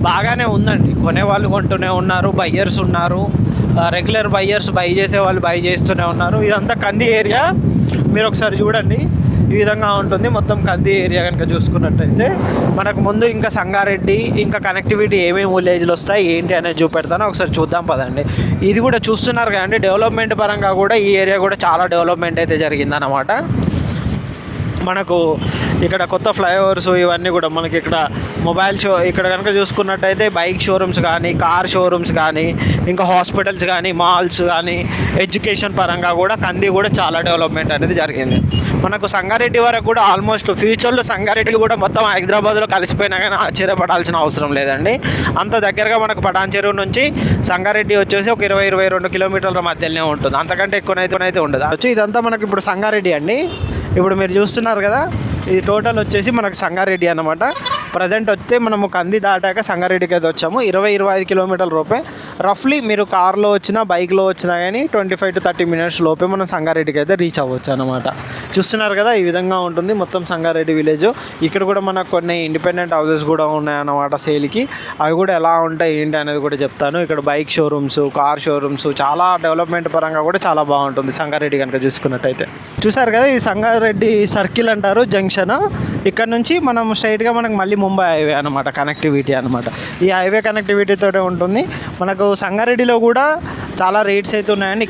బాగానే ఉందండి, కొనేవాళ్ళు కొంటూనే ఉన్నారు, బయ్యర్స్ ఉన్నారు, రెగ్యులర్ బయ్యర్స్ బై చేసే వాళ్ళు బై చేస్తూనే ఉన్నారు. ఇదంతా కంది ఏరియా, మీరు ఒకసారి చూడండి ఈ విధంగా ఉంటుంది మొత్తం కంది ఏరియా కనుక చూసుకున్నట్టయితే. మనకు ముందు ఇంకా సంగారెడ్డి ఇంకా కనెక్టివిటీ ఏమేమి విలేజ్లు వస్తాయి ఏంటి అనేది చూపెడతాను, ఒకసారి చూద్దాం పదండి. ఇది కూడా చూస్తున్నారు కదండి, డెవలప్మెంట్ పరంగా కూడా ఈ ఏరియా కూడా చాలా డెవలప్మెంట్ అయితే జరిగిందన్నమాట. మనకు ఇక్కడ కొత్త ఫ్లైఓవర్స్ ఇవన్నీ కూడా మనకి ఇక్కడ ఇక్కడ కనుక చూసుకున్నట్టయితే బైక్ షోరూమ్స్ కానీ, కార్ షోరూమ్స్ కానీ, ఇంకా హాస్పిటల్స్ కానీ, మాల్స్ కానీ, ఎడ్యుకేషన్ పరంగా కూడా కంది కూడా చాలా డెవలప్మెంట్ అనేది జరిగింది. మనకు సంగారెడ్డి వరకు కూడా ఆల్మోస్ట్ ఫ్యూచర్లో సంగారెడ్డి కూడా మొత్తం హైదరాబాద్లో కలిసిపోయినా కానీ ఆశ్చర్యపడాల్సిన అవసరం లేదండి. అంత దగ్గరగా మనకు పటాన్ చెరువు నుంచి సంగారెడ్డి వచ్చేసి ఒక 20-22 కిలోమీటర్ల మధ్యలోనే ఉంటుంది. అంతకంటే ఎక్కువనైతే ఉండదు. ఇదంతా మనకి ఇప్పుడు సంగారెడ్డి అండి. ఇప్పుడు మీరు చూస్తున్నారు కదా, ఇది టోటల్ వచ్చేసి మనకు సంగారెడ్డి అన్నమాట. ప్రజెంట్ వస్తే మనము కంది దాటాక సంగారెడ్డికి అయితే వచ్చాము. 20-25 కిలోమీటర్ల లోపే రఫ్లీ మీరు కార్లో వచ్చినా బైక్లో వచ్చినా కానీ 25 to 30 మినిట్స్ లోపే మనం సంగారెడ్డికి అయితే రీచ్ అవ్వచ్చు అనమాట. చూస్తున్నారు కదా ఈ విధంగా ఉంటుంది మొత్తం సంగారెడ్డి విలేజ్. ఇక్కడ కూడా మనకు కొన్ని ఇండిపెండెంట్ హౌసెస్ కూడా ఉన్నాయన్నమాట సేల్కి. అవి కూడా ఎలా ఉంటాయి ఏంటి అనేది కూడా చెప్తాను. ఇక్కడ బైక్ షోరూమ్స్, కార్ షోరూమ్స్, చాలా డెవలప్మెంట్ పరంగా కూడా చాలా బాగుంటుంది సంగారెడ్డి కనుక చూసుకున్నట్టయితే. చూసారు కదా, ఈ సంగారెడ్డి సర్కిల్ అంటారు జంక్షన్. ఇక్కడ నుంచి మనం స్ట్రైట్గా మనకు మళ్ళీ ముంబై హైవే అనమాట, కనెక్టివిటీ అనమాట. ఈ హైవే కనెక్టివిటీతో ఉంటుంది. మనకు సంగారెడ్డిలో కూడా చాలా రేట్స్ అయితే ఉన్నాయండి.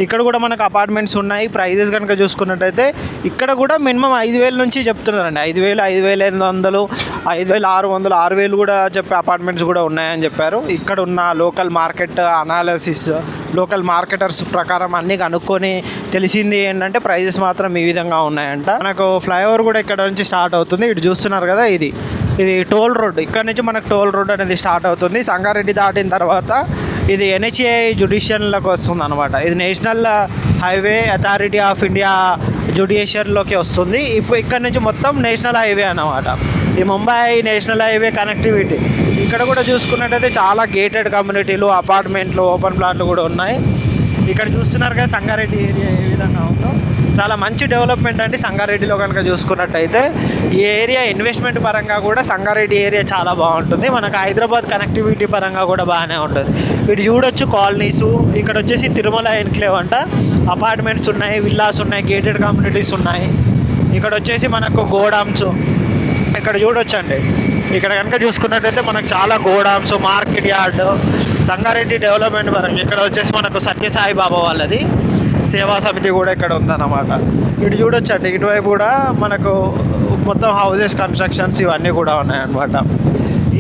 ఇక్కడ కూడా మనకు అపార్ట్మెంట్స్ ఉన్నాయి. ప్రైజెస్ కనుక చూసుకున్నట్టయితే ఇక్కడ కూడా మినిమం 5,000 నుంచి చెప్తున్నారండి. 5,000, 5,500, 5,600, 6,000 కూడా చెప్పే అపార్ట్మెంట్స్ కూడా ఉన్నాయని చెప్పారు. ఇక్కడ ఉన్న local market analysis, local marketers ప్రకారం అన్నీ కనుక్కొని తెలిసింది ఏంటంటే ప్రైజెస్ మాత్రం ఈ విధంగా ఉన్నాయంట. మనకు ఫ్లైఓవర్ కూడా ఇక్కడ నుంచి స్టార్ట్ అవుతుంది. ఇటు చూస్తున్నారు కదా, ఇది టోల్ రోడ్. ఇక్కడ నుంచి మనకు టోల్ రోడ్ అనేది స్టార్ట్ అవుతుంది. సంగారెడ్డి దాటిన తర్వాత ఇది NHAI జ్యుడిషియల్లోకి వస్తుంది అనమాట. ఇది national highway authority of India జ్యుడిషియల్లోకి వస్తుంది. ఇప్పుడు ఇక్కడ నుంచి మొత్తం నేషనల్ హైవే అన్నమాట. ఈ ముంబై నేషనల్ హైవే కనెక్టివిటీ. ఇక్కడ కూడా చూసుకున్నట్టయితే చాలా గేటెడ్ కమ్యూనిటీలు, అపార్ట్మెంట్లు, ఓపెన్ ప్లాట్లు కూడా ఉన్నాయి. ఇక్కడ చూస్తున్నారు కదా సంగారెడ్డి ఏరియా ఏ విధంగా ఉందో. చాలా మంచి డెవలప్మెంట్ అండి సంగారెడ్డిలో కనుక చూసుకున్నట్టయితే. ఈ ఏరియా ఇన్వెస్ట్మెంట్ పరంగా కూడా సంగారెడ్డి ఏరియా చాలా బాగుంటుంది. మనకు హైదరాబాద్ కనెక్టివిటీ పరంగా కూడా బాగానే ఉంటుంది. ఇటు చూడొచ్చు కాలనీసు. ఇక్కడ వచ్చేసి తిరుమల ఎన్క్లేవ్ అంట. అపార్ట్మెంట్స్ ఉన్నాయి, విల్లాస్ ఉన్నాయి, గేటెడ్ కమ్యూనిటీస్ ఉన్నాయి. ఇక్కడ వచ్చేసి మనకు గోడామ్స్ ఇక్కడ చూడొచ్చండి. ఇక్కడ కనుక చూసుకున్నట్టయితే మనకు చాలా గోడామ్స్, మార్కెట్ యార్డ్, సంగారెడ్డి డెవలప్మెంట్ పరంగా. ఇక్కడ వచ్చేసి మనకు సత్యసాయి బాబా వాళ్ళది సేవా సమితి కూడా ఇక్కడ ఉందన్నమాట. ఇటు చూడొచ్చండి, ఇటువైపు కూడా మనకు మొత్తం హౌసెస్ కన్స్ట్రక్షన్స్ ఇవన్నీ కూడా ఉన్నాయన్నమాట.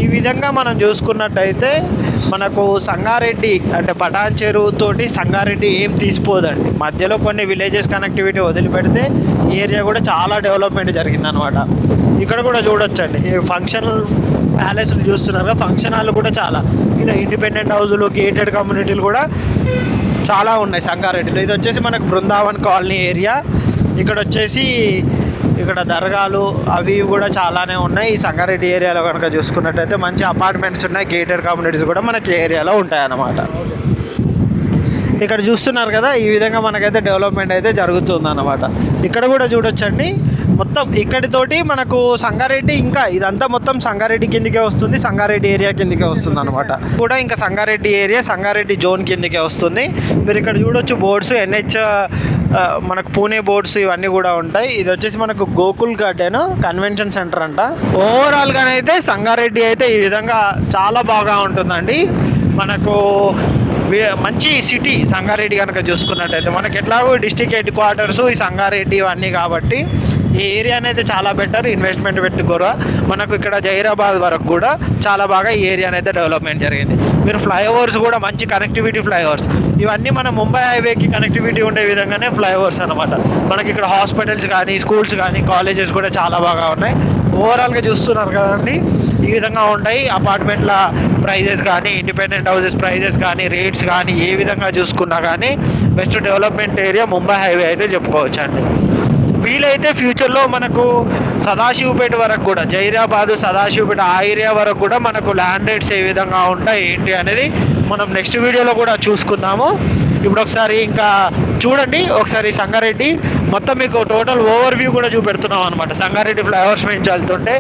ఈ విధంగా మనం చూసుకున్నట్టయితే మనకు సంగారెడ్డి అంటే పటాన్ చెరువుతోటి సంగారెడ్డి ఏం తీసిపోదండి. మధ్యలో కొన్ని విలేజెస్ కనెక్టివిటీ వదిలిపెడితే ఈ ఏరియా కూడా చాలా డెవలప్మెంట్ జరిగిందనమాట. ఇక్కడ కూడా చూడొచ్చండి, ఫంక్షన్ ప్యాలెస్లు చూస్తున్నారు. ఫంక్షన్ హాల్ కూడా చాలా, ఇలా ఇండిపెండెంట్ హౌజులు, గేటెడ్ కమ్యూనిటీలు కూడా చాలా ఉన్నాయి సంగారెడ్డిలో. ఇది వచ్చేసి మనకు బృందావన్ కాలనీ ఏరియా. ఇక్కడ దర్గాలు అవి కూడా చాలానే ఉన్నాయి. ఈ సంగారెడ్డి ఏరియాలో కనుక చూసుకున్నట్టయితే మంచి అపార్ట్మెంట్స్ ఉన్నాయి, గేటెడ్ కమ్యూనిటీస్ కూడా మనకి ఏరియాలో ఉంటాయి అన్నమాట. ఇక్కడ చూస్తున్నారు కదా, ఈ విధంగా మనకైతే డెవలప్మెంట్ అయితే జరుగుతుందన్నమాట. ఇక్కడ కూడా చూడొచ్చండి, మొత్తం ఇక్కడితోటి మనకు సంగారెడ్డి, ఇంకా ఇదంతా మొత్తం సంగారెడ్డి కిందకే వస్తుంది, సంగారెడ్డి ఏరియా కిందకే వస్తుంది అనమాట. కూడా ఇంకా సంగారెడ్డి ఏరియా సంగారెడ్డి జోన్ కిందకే వస్తుంది. మీరు ఇక్కడ చూడొచ్చు బోర్డ్స్, NH మనకు పూణే బోర్డ్స్ ఇవన్నీ కూడా ఉంటాయి. ఇది వచ్చేసి మనకు గోకుల్ గార్డెన్ కన్వెన్షన్ సెంటర్ అంట. ఓవరాల్గానైతే సంగారెడ్డి అయితే ఈ విధంగా చాలా బాగా ఉంటుందండి. మనకు మంచి సిటీ సంగారెడ్డి కనుక చూసుకున్నట్టయితే. మనకి ఎట్లాగో డిస్ట్రిక్ట్ హెడ్ క్వార్టర్స్ ఈ సంగారెడ్డి ఇవన్నీ కాబట్టి ఈ ఏరియా అనేది చాలా బెటర్. ఇన్వెస్ట్మెంట్ పెట్టుకోరా మనకు ఇక్కడ జైరాబాద్ వరకు కూడా చాలా బాగా ఈ ఏరియా అయితే డెవలప్మెంట్ జరిగింది. మీరు ఫ్లైఓవర్స్ కూడా మంచి కనెక్టివిటీ ఫ్లైఓవర్స్, ఇవన్నీ మన ముంబై హైవేకి కనెక్టివిటీ ఉండే విధంగానే ఫ్లైఓవర్స్ అనమాట. మనకి ఇక్కడ హాస్పిటల్స్ కానీ, స్కూల్స్ కానీ, కాలేజెస్ కూడా చాలా బాగా ఉన్నాయి. ఓవరాల్గా చూస్తున్నారు కదండి, ఈ విధంగా ఉంటాయి అపార్ట్మెంట్ల ప్రైజెస్ కానీ, ఇండిపెండెంట్ హౌసెస్ ప్రైజెస్ కానీ, రేట్స్ కానీ ఏ విధంగా చూసుకున్నా కానీ best development area Mumbai highway అయితే చెప్పుకోవచ్చు అండి. వీలైతే ఫ్యూచర్లో మనకు సదాశివపేట వరకు కూడా, జైరాబాదు, సదాశివపేట ఆ ఏరియా వరకు కూడా మనకు ల్యాండ్ రేట్స్ ఏ విధంగా ఉంటాయి ఏంటి అనేది మనం నెక్స్ట్ వీడియోలో కూడా చూసుకుందాము. ఇప్పుడు ఒకసారి ఇంకా చూడండి, ఒకసారి సంగారెడ్డి మొత్తం మీకు టోటల్ ఓవర్ వ్యూ కూడా చూపెడుతున్నాం అనమాట. సంగారెడ్డి ఫ్లైఓవర్స్ నుంచి వెళ్తుంటే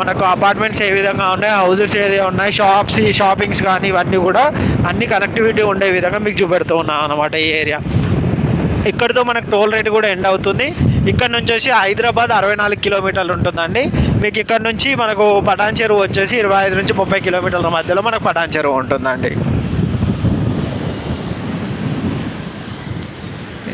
మనకు అపార్ట్మెంట్స్ ఏ విధంగా ఉన్నాయి, హౌసెస్ ఏది ఉన్నాయి, షాపింగ్స్ కానీ ఇవన్నీ కూడా అన్ని కనెక్టివిటీ ఉండే విధంగా మీకు చూపెడుతూ ఉన్నాం అనమాట ఈ ఏరియా. ఇక్కడితో మనకు టోల్ రేట్ కూడా ఎండ్ అవుతుంది. ఇక్కడ నుంచి వచ్చి హైదరాబాద్ 64 కిలోమీటర్లు ఉంటుందండి. మీకు ఇక్కడ నుంచి మనకు పటాన్ చెరువు వచ్చేసి 25 నుంచి 30 కిలోమీటర్ల మధ్యలో మనకు పటాన్ చెరువు ఉంటుందండి.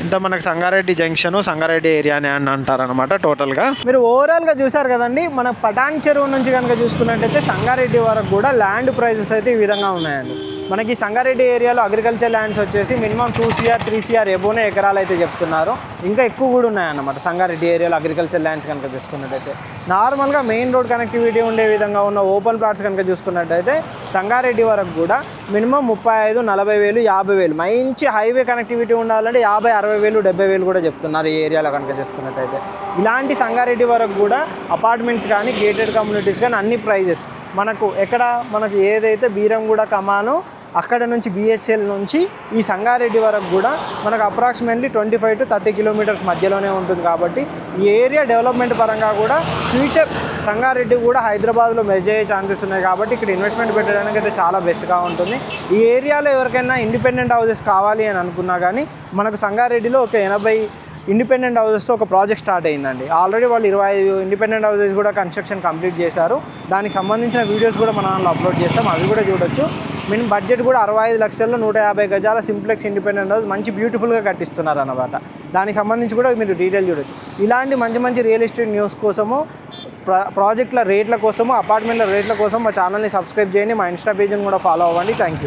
ఇంత మనకు సంగారెడ్డి జంక్షన్, సంగారెడ్డి ఏరియానే అని అంటారనమాట. టోటల్గా మీరు ఓవరాల్గా చూసారు కదండి. మన పటాన్ చెరువు నుంచి కనుక చూసుకున్నట్టయితే సంగారెడ్డి వరకు కూడా ల్యాండ్ ప్రైజెస్ అయితే ఈ విధంగా ఉన్నాయండి. మనకి సంగారెడ్డి ఏరియాలో అగ్రికల్చర్ ల్యాండ్స్ వచ్చేసి మినిమం 2 CR 3 CR ఎబోనే ఎకరాలు అయితే చెప్తున్నారు. ఇంకా ఎక్కువ కూడా ఉన్నాయన్నమాట సంగారెడ్డి ఏరియాలో అగ్రికల్చర్ ల్యాండ్స్ కనుక చూసుకున్నట్టయితే. నార్మల్గా మెయిన్ రోడ్ కనెక్టివిటీ ఉండే విధంగా ఉన్న ఓపెన్ ప్లాట్స్ కనుక చూసుకున్నట్టయితే సంగారెడ్డి వరకు కూడా మినిమం 35, 40 వేలు, 50 వేలు. మంచి హైవే కనెక్టివిటీ ఉండాలంటే 50, 60 వేలు, 70 వేలు కూడా చెప్తున్నారు ఈ ఏరియాలో కనుక చూసుకున్నట్టయితే. ఇలాంటి సంగారెడ్డి వరకు కూడా అపార్ట్మెంట్స్ కానీ, గేటెడ్ కమ్యూనిటీస్ కానీ అన్ని ప్రైజెస్ మనకు ఏదైతే బీరంగూడ కమానో అక్కడ నుంచి BHL నుంచి ఈ సంగారెడ్డి వరకు కూడా మనకు అప్రాక్సిమేట్లీ 25 to 30 కిలోమీటర్స్ మధ్యలోనే ఉంటుంది. కాబట్టి ఈ ఏరియా డెవలప్మెంట్ పరంగా కూడా ఫ్యూచర్ సంగారెడ్డి కూడా హైదరాబాద్లో మెర్జ్ అయ్యే ఛాన్సెస్ ఉన్నాయి. కాబట్టి ఇక్కడ ఇన్వెస్ట్మెంట్ పెట్టడానికి అయితే చాలా బెస్ట్గా ఉంటుంది. ఈ ఏరియాలో ఎవరికైనా ఇండిపెండెంట్ హౌసెస్ కావాలి అని అనుకున్నా కానీ మనకు సంగారెడ్డిలో ఒక 80 ఇండిపెండెంట్ హౌసెస్తో ఒక ప్రాజెక్ట్ స్టార్ట్ అయిందండి. ఆల్రెడీ వాళ్ళు 25 ఇండిపెండెంట్ హౌసెస్ కూడా కన్స్ట్రక్షన్ కంప్లీట్ చేశారు. దానికి సంబంధించిన వీడియోస్ కూడా మన దాంట్లో అప్లోడ్ చేస్తాం, అవి కూడా చూడొచ్చు. మినిమం బడ్జెట్ కూడా 65 లక్షల్లో 150 గజాల సింప్లెక్స్ ఇండిపెండెంట్ హౌస్ మంచి బ్యూటిఫుల్గా కట్టిస్తున్నారు అన్నమాట. దానికి సంబంధించి కూడా మీరు డీటెయిల్ చూడొచ్చు. ఇలాంటి మంచి మంచి రియల్ ఎస్టేట్ న్యూస్ కోసము, ప్రాజెక్టుల రేట్ల కోసము, అపార్ట్మెంట్ల రేట్ల కోసం మా ఛానల్ని సబ్స్క్రైబ్ చేయండి. మా ఇన్స్టా పేజ్ని కూడా ఫాలో అవ్వండి. Thank you.